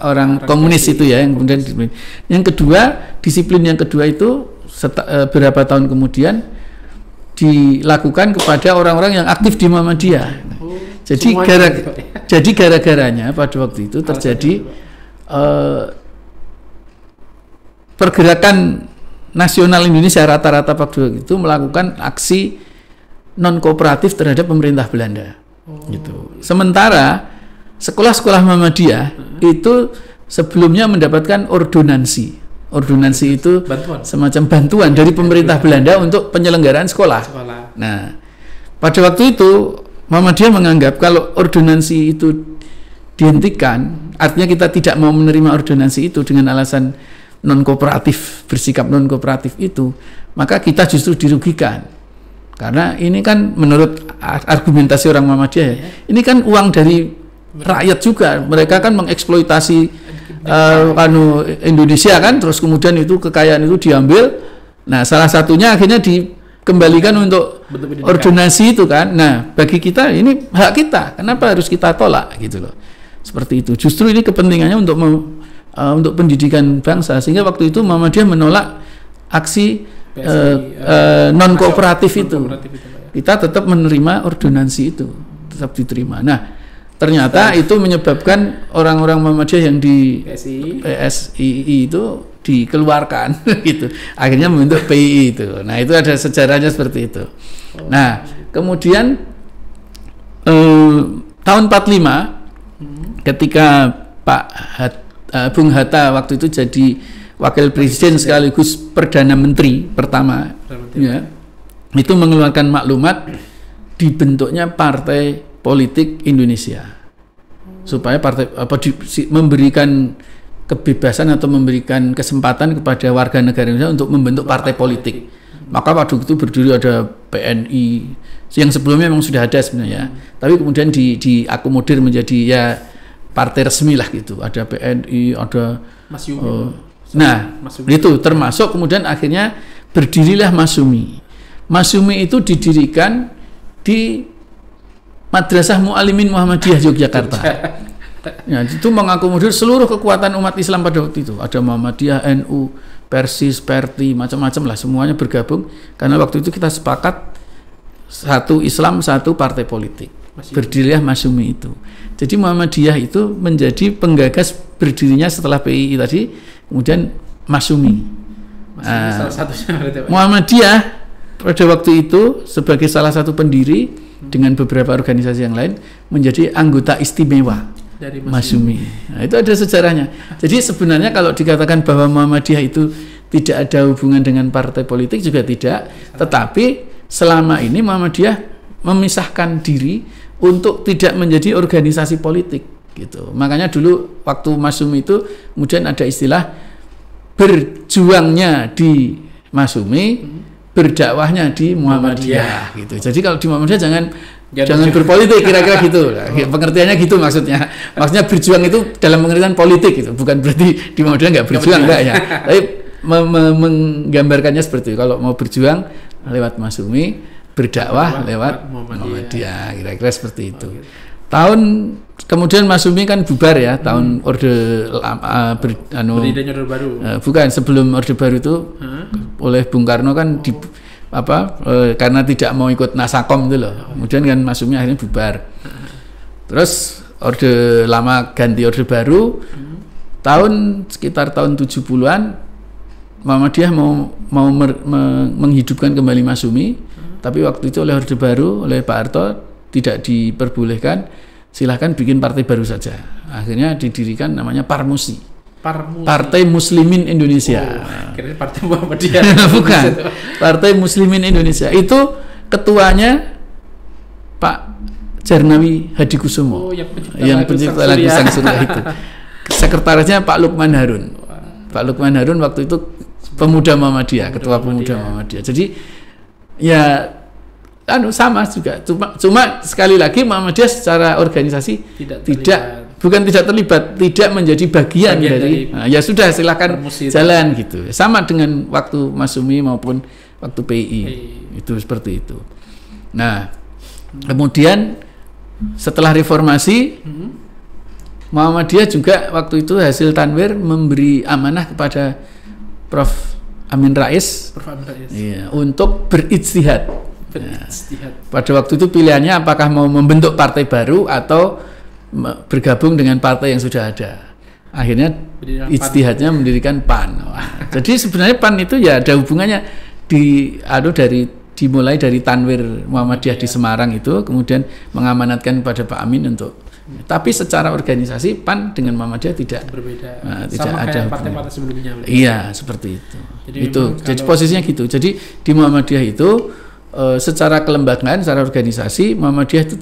orang komunis itu ya yang kemudian disiplin. Yang kedua, disiplin yang kedua itu beberapa tahun kemudian dilakukan kepada orang-orang yang aktif di Muhammadiyah. Jadi gara-garanya pada waktu itu terjadi pergerakan nasional Indonesia rata-rata pada waktu itu melakukan aksi non kooperatif terhadap pemerintah Belanda. Gitu. Sementara sekolah-sekolah Muhammadiyah itu sebelumnya mendapatkan ordonansi. Ordonansi itu semacam bantuan dari pemerintah Belanda untuk penyelenggaraan sekolah. Nah, pada waktu itu Muhammadiyah menganggap kalau ordonansi itu dihentikan, artinya kita tidak mau menerima ordonansi itu dengan alasan non kooperatif, bersikap non kooperatif itu, maka kita justru dirugikan. Karena ini kan menurut argumentasi orang Muhammadiyah, ini kan uang dari rakyat juga, mereka kan mengeksploitasi Indonesia kan, terus kemudian itu kekayaan itu diambil. Nah, salah satunya akhirnya dikembalikan untuk ordonansi itu kan. Nah, bagi kita ini hak kita, kenapa harus kita tolak gitu loh. Seperti itu. Justru ini kepentingannya untuk pendidikan bangsa, sehingga waktu itu Muhammadiyah menolak aksi non kooperatif itu. Kita tetap menerima ordonansi itu, tetap diterima. Nah, ternyata itu menyebabkan orang-orang Muhammadiyah yang di PSII itu dikeluarkan gitu. Akhirnya membentuk PI itu. Nah, itu ada sejarahnya seperti itu. Nah, kemudian tahun 45 ketika Bung Hatta waktu itu jadi wakil presiden sekaligus perdana menteri pertama, ya, itu mengeluarkan maklumat dibentuknya Partai Politik Indonesia, supaya memberikan kebebasan atau memberikan kesempatan kepada warga negara Indonesia untuk membentuk partai politik. Maka waktu itu berdiri ada PNI yang sebelumnya memang sudah ada sebenarnya, tapi kemudian diakomodir menjadi ya partai resmi lah gitu. Ada PNI, ada itu termasuk kemudian akhirnya berdirilah Masyumi. Masyumi itu didirikan di Madrasah Mu'alimin Muhammadiyah Yogyakarta. Ya, itu mengakomodir seluruh kekuatan umat Islam pada waktu itu. Ada Muhammadiyah, NU, Persis, Perti, macam-macam lah, semuanya bergabung karena waktu itu kita sepakat satu Islam, satu partai politik. Berdirilah Masyumi itu. Jadi Muhammadiyah itu menjadi penggagas berdirinya setelah PII tadi, kemudian Masyumi. Muhammadiyah pada waktu itu sebagai salah satu pendiri dengan beberapa organisasi yang lain menjadi anggota istimewa dari Masyumi. Nah, itu ada sejarahnya. Jadi sebenarnya kalau dikatakan bahwa Muhammadiyah itu tidak ada hubungan dengan partai politik juga tidak, tetapi selama ini Muhammadiyah memisahkan diri untuk tidak menjadi organisasi politik. gitu. Makanya dulu waktu Masyumi itu kemudian ada istilah berjuangnya di Masyumi, berdakwahnya di Muhammadiyah gitu. Jadi kalau di Muhammadiyah jangan berpolitik, kira-kira gitu. Pengertiannya gitu maksudnya. Maksudnya berjuang itu dalam pengertian politik gitu. Bukan berarti di Muhammadiyah nggak berjuang, enggak ya. Tapi menggambarkannya seperti itu. Kalau mau berjuang lewat Masyumi, berdakwah lewat Muhammadiyah, kira-kira seperti itu. Kemudian Masyumi kan bubar ya, tahun Orde berdirinya Orde Baru. Bukan, sebelum Orde Baru itu oleh Bung Karno kan karena tidak mau ikut Nasakom itu loh. Kemudian kan Masyumi akhirnya bubar. Terus Orde Lama ganti Orde Baru. Sekitar tahun 70-an Muhammadiyah mau menghidupkan kembali Masyumi, tapi waktu itu oleh Orde Baru, oleh Pak Harto tidak diperbolehkan, silahkan bikin partai baru saja. Akhirnya didirikan namanya Parmusi. Partai Muslimin Indonesia. Kira Partai Muhammadiyah. Bukan. Partai Muslimin Indonesia. Itu ketuanya Pak Jarnawi Hadikusumo. Yang pencipta lagu Sang Surya itu. Sekretarisnya Pak Lukman Harun. Pak Lukman Harun waktu itu pemuda Muhammadiyah, ketua pemuda Muhammadiyah. Jadi ya sama juga. Cuma sekali lagi Muhammadiyah secara organisasi bukan tidak terlibat, tidak menjadi bagian dari ya sudah silakan jalan gitu. Sama dengan waktu Masyumi maupun waktu PI. Itu seperti itu. Nah, kemudian setelah reformasi Muhammadiyah juga waktu itu hasil Tanwir memberi amanah kepada Prof. Amin Rais, iya, untuk berijtihad. Pada waktu itu pilihannya apakah mau membentuk partai baru atau bergabung dengan partai yang sudah ada. Akhirnya ijtihadnya mendirikan PAN. Jadi sebenarnya PAN itu ya ada hubungannya dimulai dari Tanwir Muhammadiyah di Semarang itu, kemudian mengamanatkan kepada Pak Amin untuk. Tapi secara organisasi PAN dengan Muhammadiyah tidak berbeda. Tidak sama ada partai-partai sebelumnya. Iya, seperti itu. Jadi posisinya gitu. Jadi di Muhammadiyah itu secara kelembagaan, secara organisasi Muhammadiyah itu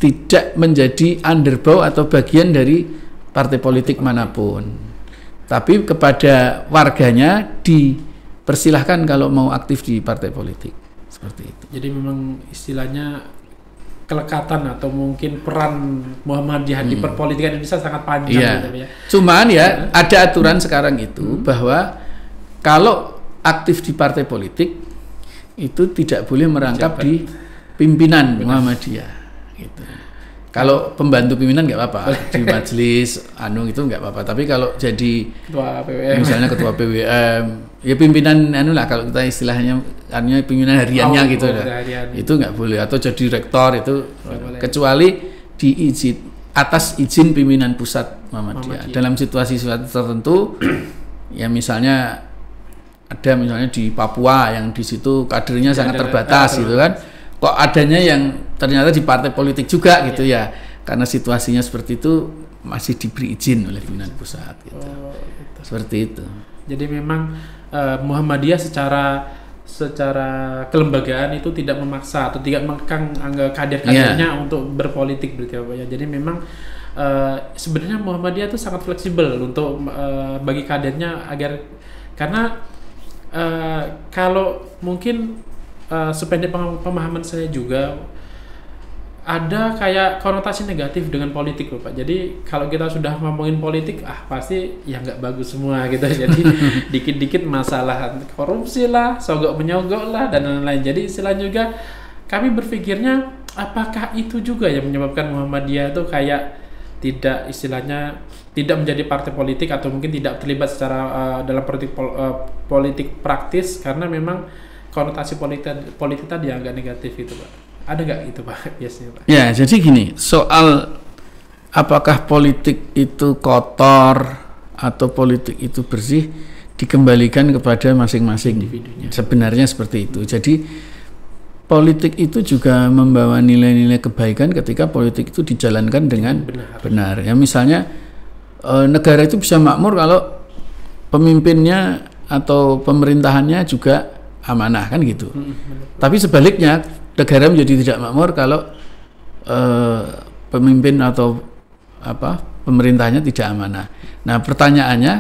tidak menjadi underbow atau bagian dari partai politik manapun. Tapi kepada warganya dipersilahkan kalau mau aktif di partai politik. Seperti itu. Jadi memang istilahnya kelekatan atau mungkin peran Muhammadiyah di perpolitikan Indonesia sangat panjang gitu ya. Cuman ya ada aturan sekarang itu bahwa kalau aktif di partai politik itu tidak boleh merangkap di pimpinan Muhammadiyah gitu. Kalau pembantu pimpinan nggak apa-apa, di majelis itu nggak apa-apa. Tapi kalau jadi ketua PWM, misalnya ketua PWM, ya pimpinan kalau kita istilahnya pimpinan hariannya gitu itu nggak boleh. Atau jadi rektor itu kecuali atas izin pimpinan pusat Muhammadiyah. Dalam situasi tertentu, ya misalnya di Papua yang di situ kadernya sangat terbatas gitu kan. Kok adanya yang ternyata di partai politik juga gitu ya, karena situasinya seperti itu masih diberi izin oleh pimpinan pusat gitu. Gitu. Seperti itu. Jadi memang Muhammadiyah secara kelembagaan itu tidak memaksa atau tidak mengekang kader-kadernya untuk berpolitik berarti ya. Jadi memang sebenarnya Muhammadiyah itu sangat fleksibel untuk bagi kadernya karena kalau mungkin sependek pemahaman saya juga ada kayak konotasi negatif dengan politik loh Pak. Jadi kalau kita sudah ngomongin politik pasti ya nggak bagus semua gitu. Jadi dikit-dikit masalah korupsi lah, sogok menyogok lah dan lain-lain. Jadi istilahnya juga kami berpikirnya apakah itu juga yang menyebabkan Muhammadiyah itu kayak tidak menjadi partai politik atau mungkin tidak terlibat secara dalam politik praktis karena memang konotasi politik tadi agak negatif itu Pak. Ada nggak itu Pak biasanya Pak? Ya jadi gini, soal apakah politik itu kotor atau politik itu bersih dikembalikan kepada masing-masing individunya. Sebenarnya seperti itu. Jadi politik itu juga membawa nilai-nilai kebaikan ketika politik itu dijalankan dengan benar. Ya misalnya negara itu bisa makmur kalau pemimpinnya atau pemerintahannya juga amanah kan gitu. Tapi sebaliknya negara menjadi tidak makmur kalau pemimpin atau pemerintahnya tidak amanah. Nah, pertanyaannya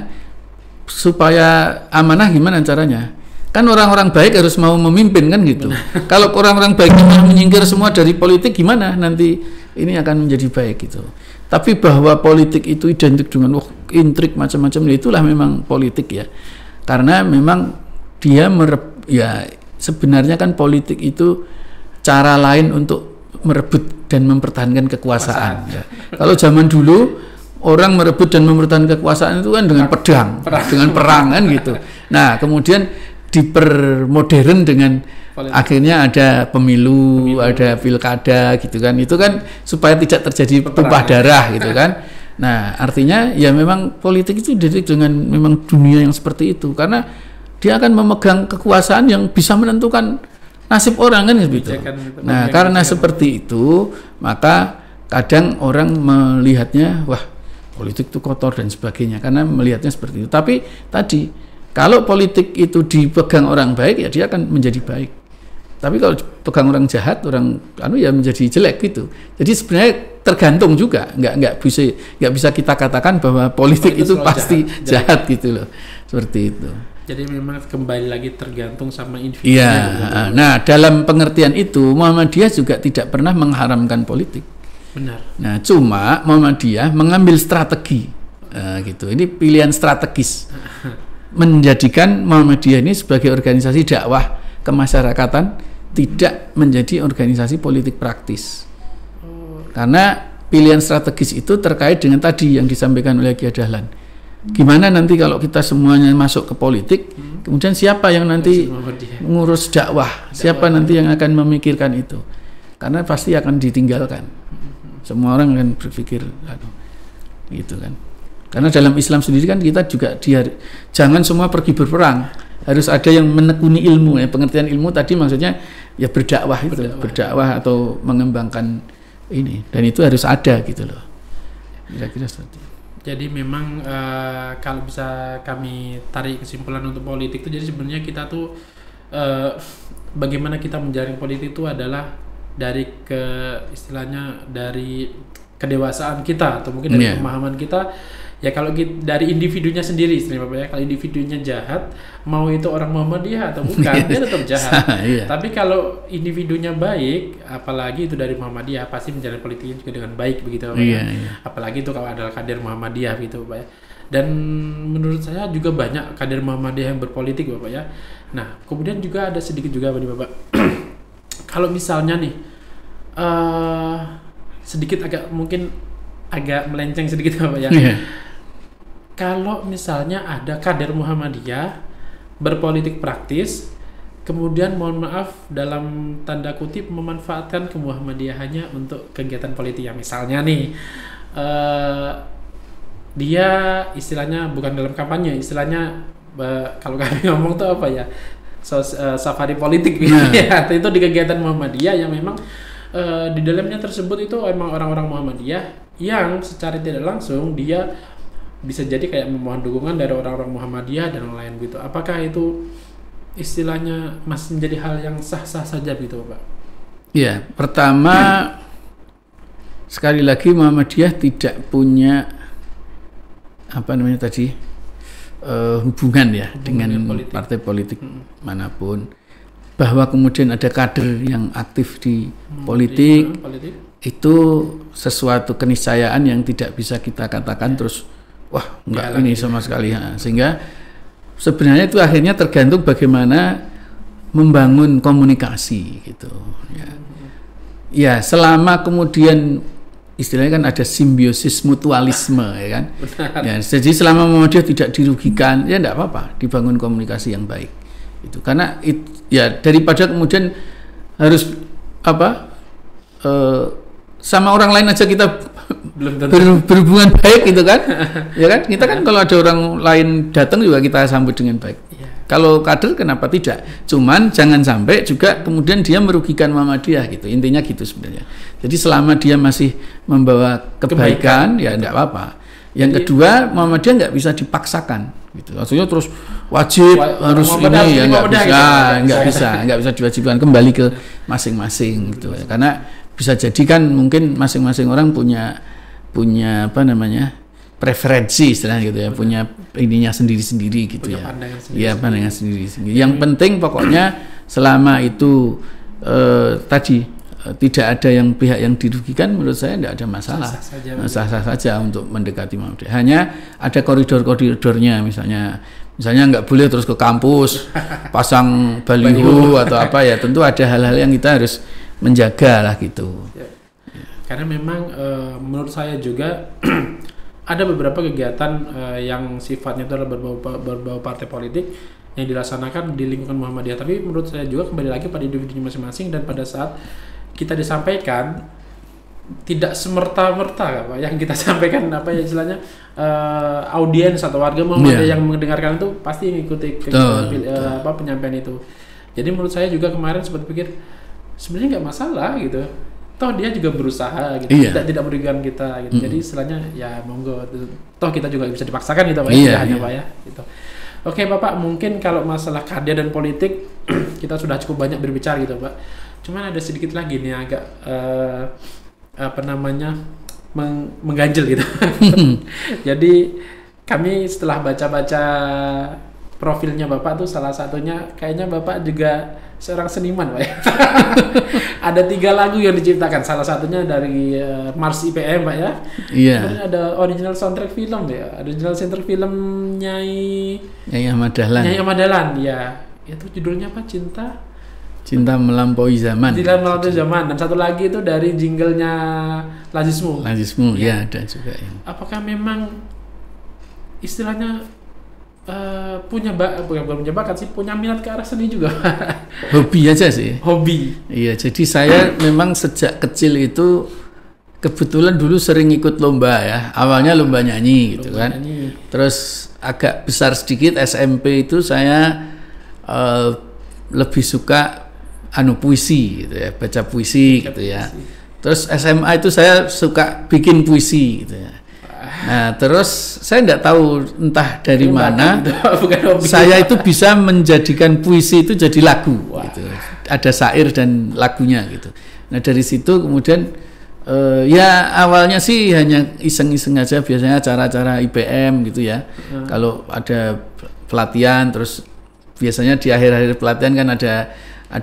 supaya amanah gimana caranya? Kan orang-orang baik harus mau memimpin kan gitu. Kalau orang-orang baik menyingkir semua dari politik, gimana nanti ini akan menjadi baik gitu. Tapi bahwa politik itu identik dengan intrik macam-macam, itulah memang politik ya. Karena memang dia sebenarnya kan politik itu cara lain untuk merebut dan mempertahankan kekuasaan. Ya. Kalau zaman dulu orang merebut dan mempertahankan kekuasaan itu kan dengan pedang, dengan perang kan gitu. Nah, kemudian dipermodern dengan akhirnya ada pemilu, ada pilkada gitu kan. Itu kan supaya tidak terjadi tumpah darah gitu kan. Nah, artinya ya memang politik itu identik dengan memang dunia yang seperti itu, karena dia akan memegang kekuasaan yang bisa menentukan nasib orang kan gitu. Nah, karena seperti itu, maka kadang orang melihatnya wah, politik itu kotor dan sebagainya, karena melihatnya seperti itu. Tapi tadi kalau politik itu dipegang orang baik, ya dia akan menjadi baik. Tapi kalau dipegang orang jahat, orang ya menjadi jelek gitu. Jadi sebenarnya tergantung juga, nggak bisa kita katakan bahwa politik itu pasti jahat gitu loh, seperti itu. Jadi memang kembali lagi tergantung sama individu. Iya. Nah, dalam pengertian itu Muhammadiyah juga tidak pernah mengharamkan politik. Benar. Nah, cuma Muhammadiyah mengambil strategi, gitu. Ini pilihan strategis. Menjadikan Muhammadiyah ini sebagai organisasi dakwah kemasyarakatan, tidak menjadi organisasi politik praktis. Karena pilihan strategis itu terkait dengan tadi yang disampaikan oleh Kiai Dahlan. Gimana nanti kalau kita semuanya masuk ke politik, kemudian siapa yang nanti mengurus dakwah? Siapa nanti yang akan memikirkan itu? Karena pasti akan ditinggalkan. Semua orang akan berpikir gitu kan. Karena dalam Islam sendiri kan kita juga jangan semua pergi berperang, harus ada yang menekuni ilmu ya. Pengertian ilmu tadi maksudnya ya berdakwah atau mengembangkan ini, dan itu harus ada gitu loh. Kira-kira seperti itu. Jadi memang kalau bisa kami tarik kesimpulan untuk politik itu, jadi sebenarnya kita tuh bagaimana kita menjalani politik itu adalah dari istilahnya dari kedewasaan kita atau mungkin dari pemahaman kita. Ya kalau dari individunya sendiri istilahnya Bapak ya, kalau individunya jahat, mau itu orang Muhammadiyah atau bukan, dia tetap jahat. Tapi kalau individunya baik, apalagi itu dari Muhammadiyah, pasti menjalani politiknya juga dengan baik begitu Bapak ya. Apalagi itu kalau adalah kader Muhammadiyah gitu Bapak ya. Dan menurut saya juga banyak kader Muhammadiyah yang berpolitik Bapak ya. Nah, kemudian juga ada sedikit juga Bapak. Kalau misalnya nih sedikit mungkin agak melenceng sedikit Bapak ya. Kalau misalnya ada kader Muhammadiyah berpolitik praktis, kemudian mohon maaf dalam tanda kutip memanfaatkan kemuhammadiyahannya untuk kegiatan politik, yang misalnya nih dia istilahnya bukan dalam kampanye, istilahnya kalau kami ngomong tuh apa ya, safari politik ya, itu di kegiatan Muhammadiyah yang memang di dalamnya tersebut itu emang orang-orang Muhammadiyah yang secara tidak langsung dia bisa jadi kayak memohon dukungan dari orang-orang Muhammadiyah dan lain gitu. Apakah itu istilahnya masih menjadi hal yang sah-sah saja gitu Pak? Ya, pertama sekali lagi Muhammadiyah tidak punya hubungan ya dengan politik. Partai politik manapun. Bahwa kemudian ada kader yang aktif di politik, itu sesuatu keniscayaan yang tidak bisa kita katakan terus wah enggak ini sama sekali. Sehingga sebenarnya itu akhirnya tergantung bagaimana membangun komunikasi gitu ya. Selama kemudian istilahnya kan ada simbiosis mutualisme ya kan. Ya, jadi selama Muhammadiyah tidak dirugikan ya enggak apa-apa, dibangun komunikasi yang baik itu. Karena ya daripada kemudian harus sama orang lain aja kita berhubungan baik gitu kan. Ya kan, kita kan kalau ada orang lain datang juga kita sambut dengan baik. Kalau kader kenapa tidak? Cuman jangan sampai juga kemudian dia merugikan Muhammadiyah gitu. Intinya gitu sebenarnya. Jadi selama dia masih membawa kebaikan ya enggak apa-apa. Yang kedua, Muhammadiyah enggak bisa dipaksakan gitu. Maksudnya terus wajib harus ini ya enggak bisa diwajibkan, kembali ke masing-masing gitu. Karena bisa jadi kan mungkin masing-masing orang punya apa namanya, preferensi istilahnya gitu ya, punya ininya sendiri-sendiri gitu ya. Pandangan sendiri-sendiri. Yang penting pokoknya selama itu tadi tidak ada yang pihak yang dirugikan, menurut saya tidak ada masalah, sah-sah saja untuk mendekati Muhammadiyah. Hanya ada koridor-koridornya, misalnya nggak boleh terus ke kampus pasang baliho atau apa ya, tentu ada hal-hal yang kita harus menjaga lah gitu. Karena memang menurut saya juga ada beberapa kegiatan yang sifatnya itu adalah berbau partai politik yang dilaksanakan di lingkungan Muhammadiyah. Tapi menurut saya juga kembali lagi pada individunya masing-masing, dan pada saat kita disampaikan tidak semerta-merta Pak yang kita sampaikan apa ya istilahnya, audiens atau warga Muhammadiyah yang mendengarkan itu pasti mengikuti penyampaian itu. Jadi menurut saya juga kemarin sempat pikir sebenarnya nggak masalah gitu. Toh dia juga berusaha gitu, tidak merugikan kita gitu. Jadi istilahnya ya monggo. Toh kita juga bisa dipaksakan gitu Pak, hanya Pak ya gitu. Oke Bapak, mungkin kalau masalah karya dan politik kita sudah cukup banyak berbicara gitu Pak. Cuman ada sedikit lagi nih agak mengganjel gitu. Jadi kami setelah baca-baca profilnya Bapak tuh, salah satunya kayaknya Bapak juga seorang seniman Pak ya. Ada 3 lagu yang diciptakan, salah satunya dari Mars IPM Pak ya. Kemudian ada original soundtrack film ya, original soundtrack film Nyai Ahmad Dahlan ya. Itu judulnya apa? Cinta Melampaui Zaman. Dan satu lagi itu dari jinglenya Lazismu ya ada juga ya. Apakah memang istilahnya punya bakat sih, punya minat ke arah seni juga? Hobi aja sih. Iya, jadi saya memang sejak kecil itu kebetulan dulu sering ikut lomba ya. Awalnya lomba nyanyi gitu kan. Terus agak besar sedikit SMP itu saya lebih suka puisi gitu ya, baca puisi gitu ya. Terus SMA itu saya suka bikin puisi gitu ya. Nah, terus saya tidak tahu entah dari mana saya itu bisa menjadikan puisi itu jadi lagu gitu. Ada syair dan lagunya gitu. Nah, dari situ kemudian ya awalnya sih hanya iseng-iseng aja, biasanya acara-acara IPM gitu ya. Kalau ada pelatihan, terus biasanya di akhir-akhir pelatihan kan ada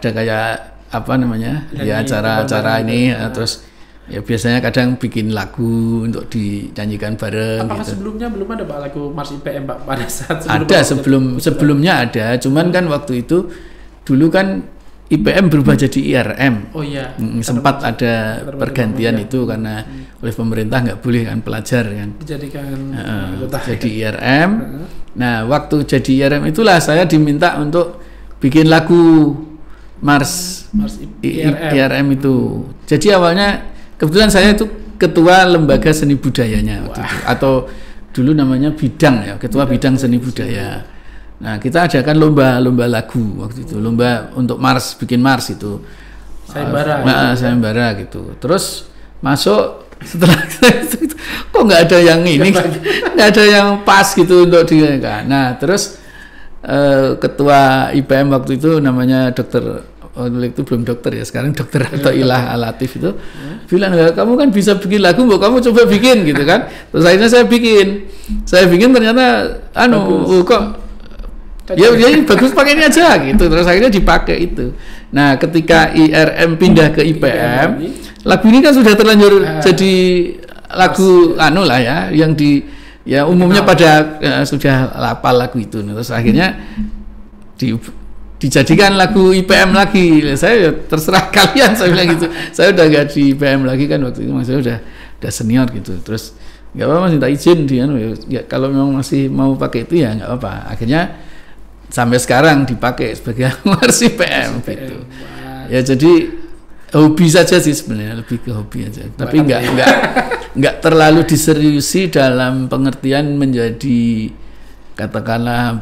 kayak apa namanya ya, acara-acara ini terus ya biasanya kadang bikin lagu untuk dinyanyikan bareng. Apakah gitu. Sebelumnya belum ada Pak lagu Mars IPM Pak pada saat sebelumnya ada, cuman kan waktu itu dulu kan IPM berubah jadi IRM. Oh iya. Sempat ada pergantian itu karena oleh pemerintah nggak boleh kan pelajar kan dijadikan jadi IRM. Nah, waktu jadi IRM itulah saya diminta untuk bikin lagu Mars IRM itu. Jadi awalnya kebetulan saya itu ketua lembaga seni budayanya waktu itu, atau dulu namanya bidang ya, ketua bidang seni budaya. Nah, kita adakan lomba lagu waktu itu, lomba untuk Mars, bikin Mars itu. Sayembara gitu. Terus masuk setelah kok nggak ada yang ini, nggak ada yang pas gitu untuk dia kan. Nah, terus ketua IPM waktu itu namanya Dokter, itu belum dokter ya, sekarang Dokter Athoillah Al-Latif itu bilang, kamu kan bisa bikin lagu, kamu coba bikin gitu kan. Terus akhirnya saya bikin ternyata kok ya bagus, pakai ini aja gitu. Terus akhirnya dipakai itu. Nah, ketika IRM pindah ke IPM, lagu ini kan sudah terlanjur jadi lagu lah ya, yang umumnya pada sudah hafal lagu itu. Terus akhirnya dijadikan lagu IPM lagi. Saya terserah kalian, saya bilang gitu. Saya udah gak di IPM lagi kan waktu itu, maksudnya udah senior gitu. Terus nggak apa-apa, minta izin dia, ya kalau memang masih mau pakai itu ya nggak apa-apa. Akhirnya sampai sekarang dipakai sebagai Mars IPM gitu. Ya jadi hobi saja sih sebenarnya, lebih ke hobi aja. Tapi nggak terlalu diseriusi dalam pengertian menjadi katakanlah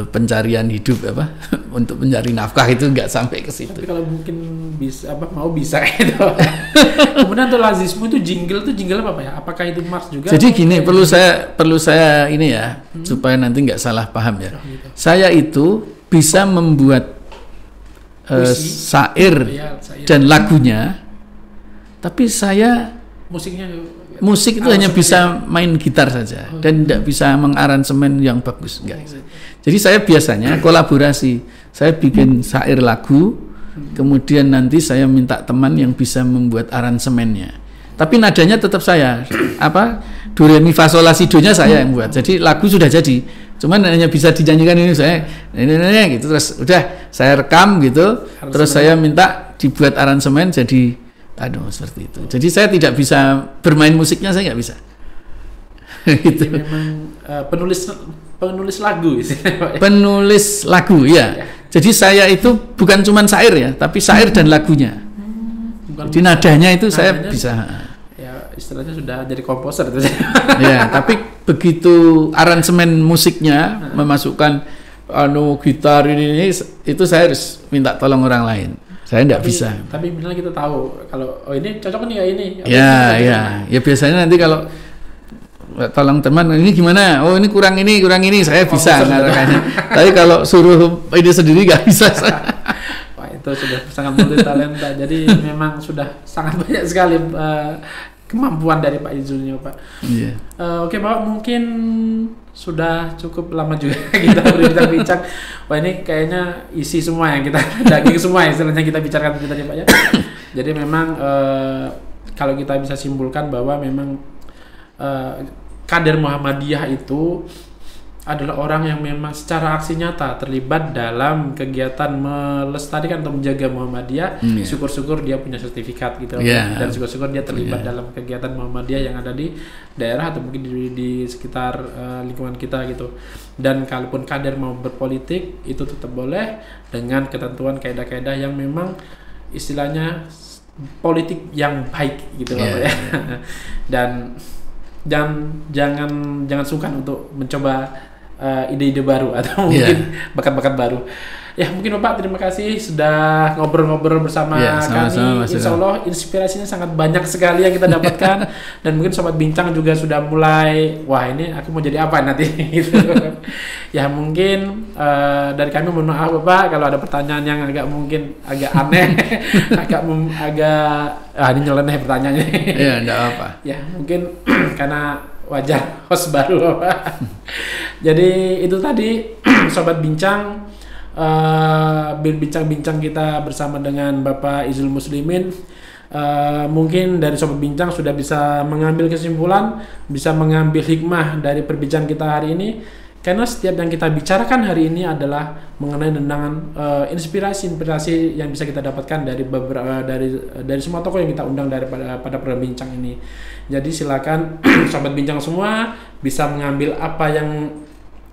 pencarian hidup untuk mencari nafkah, itu nggak sampai ke situ. Tapi kalau mungkin bisa gitu. Kemudian untuk Lazismu itu jingle apa ya? Apakah itu Mars juga? Jadi gini, perlu saya ini ya, supaya nanti nggak salah paham ya. Gitu. Saya itu bisa membuat syair dan lagunya, tapi saya musik itu hanya bisa main gitar saja dan tidak bisa mengaransemen yang bagus, enggak. Jadi saya biasanya kolaborasi, saya bikin syair lagu, kemudian nanti saya minta teman yang bisa membuat aransemennya. Tapi nadanya tetap saya, do re mi fa sol la si do nya saya yang buat. Jadi lagu sudah jadi, cuman hanya bisa dinyanyikan ini saya, ini gitu, terus udah saya rekam gitu, terus saya minta dibuat aransemen jadi seperti itu. Jadi saya tidak bisa bermain musiknya, saya nggak bisa. Gitu. Memang penulis lagu istilahnya. Penulis lagu ya. Jadi saya itu bukan cuma syair ya, tapi syair dan lagunya. Jadi nadanya itu saya bisa. Ya istilahnya sudah jadi komposer itu. Ya, tapi begitu aransemen musiknya memasukkan gitar ini itu saya harus minta tolong orang lain. Saya enggak bisa. Tapi misalnya kita tahu kalau ini cocok nih kayak ini. Ya biasanya nanti kalau tolong teman ini gimana? Ini kurang ini saya bisa ngarahkannya. Tapi kalau suruh ide sendiri nggak bisa. Wah, itu sudah sangat multi talenta. Jadi memang sudah sangat banyak sekali kemampuan dari Pak Izulnya, Pak. Iya. Oke, Pak, mungkin sudah cukup lama juga kita berbincang-bincang. Wah, ini kayaknya isi semua yang kita daging semua istilahnya kita bicarakan tadi, Pak ya. Jadi memang kalau kita bisa simpulkan bahwa memang kader Muhammadiyah itu adalah orang yang memang secara aksi nyata terlibat dalam kegiatan melestarikan atau menjaga Muhammadiyah. Syukur-syukur dia punya sertifikat gitu, dan syukur-syukur dia terlibat dalam kegiatan Muhammadiyah yang ada di daerah atau mungkin di sekitar lingkungan kita gitu. Dan kalaupun kader mau berpolitik itu tetap boleh dengan ketentuan kaidah-kaidah yang memang istilahnya politik yang baik gitu loh ya. Dan jangan sungkan untuk mencoba ide-ide baru atau mungkin bakat-bakat baru. Ya mungkin Bapak terima kasih sudah ngobrol-ngobrol bersama kami. Insya Allah inspirasinya sangat banyak sekali yang kita dapatkan. Dan mungkin Sobat Bincang juga sudah mulai, wah ini aku mau jadi apa nanti gitu. Ya mungkin dari kami mohon maaf Bapak kalau ada pertanyaan yang mungkin agak aneh, ini nyeleneh pertanyaannya. Iya, enggak apa. Ya mungkin karena wajah host baru Bapak. Jadi itu tadi Sobat Bincang, bincang-bincang kita bersama dengan Bapak Izul Muslimin. Mungkin dari Sobat Bincang sudah bisa mengambil kesimpulan, bisa mengambil hikmah dari perbincangan kita hari ini. Karena setiap yang kita bicarakan hari ini adalah mengenai tentang inspirasi yang bisa kita dapatkan dari dari semua tokoh yang kita undang pada perbincangan ini. Jadi silakan Sobat Bincang semua bisa mengambil apa yang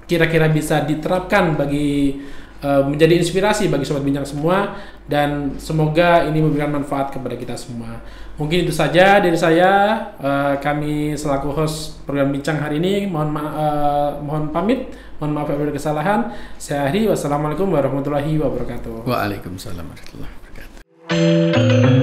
kira-kira bisa diterapkan bagi menjadi inspirasi bagi Sobat Bincang semua, dan semoga ini memberikan manfaat kepada kita semua. Mungkin itu saja dari saya, kami selaku host program Bincang hari ini mohon pamit, mohon maaf apabila kesalahan. Saya akhiri, wassalamualaikum warahmatullahi wabarakatuh. Waalaikumsalam warahmatullahi wabarakatuh.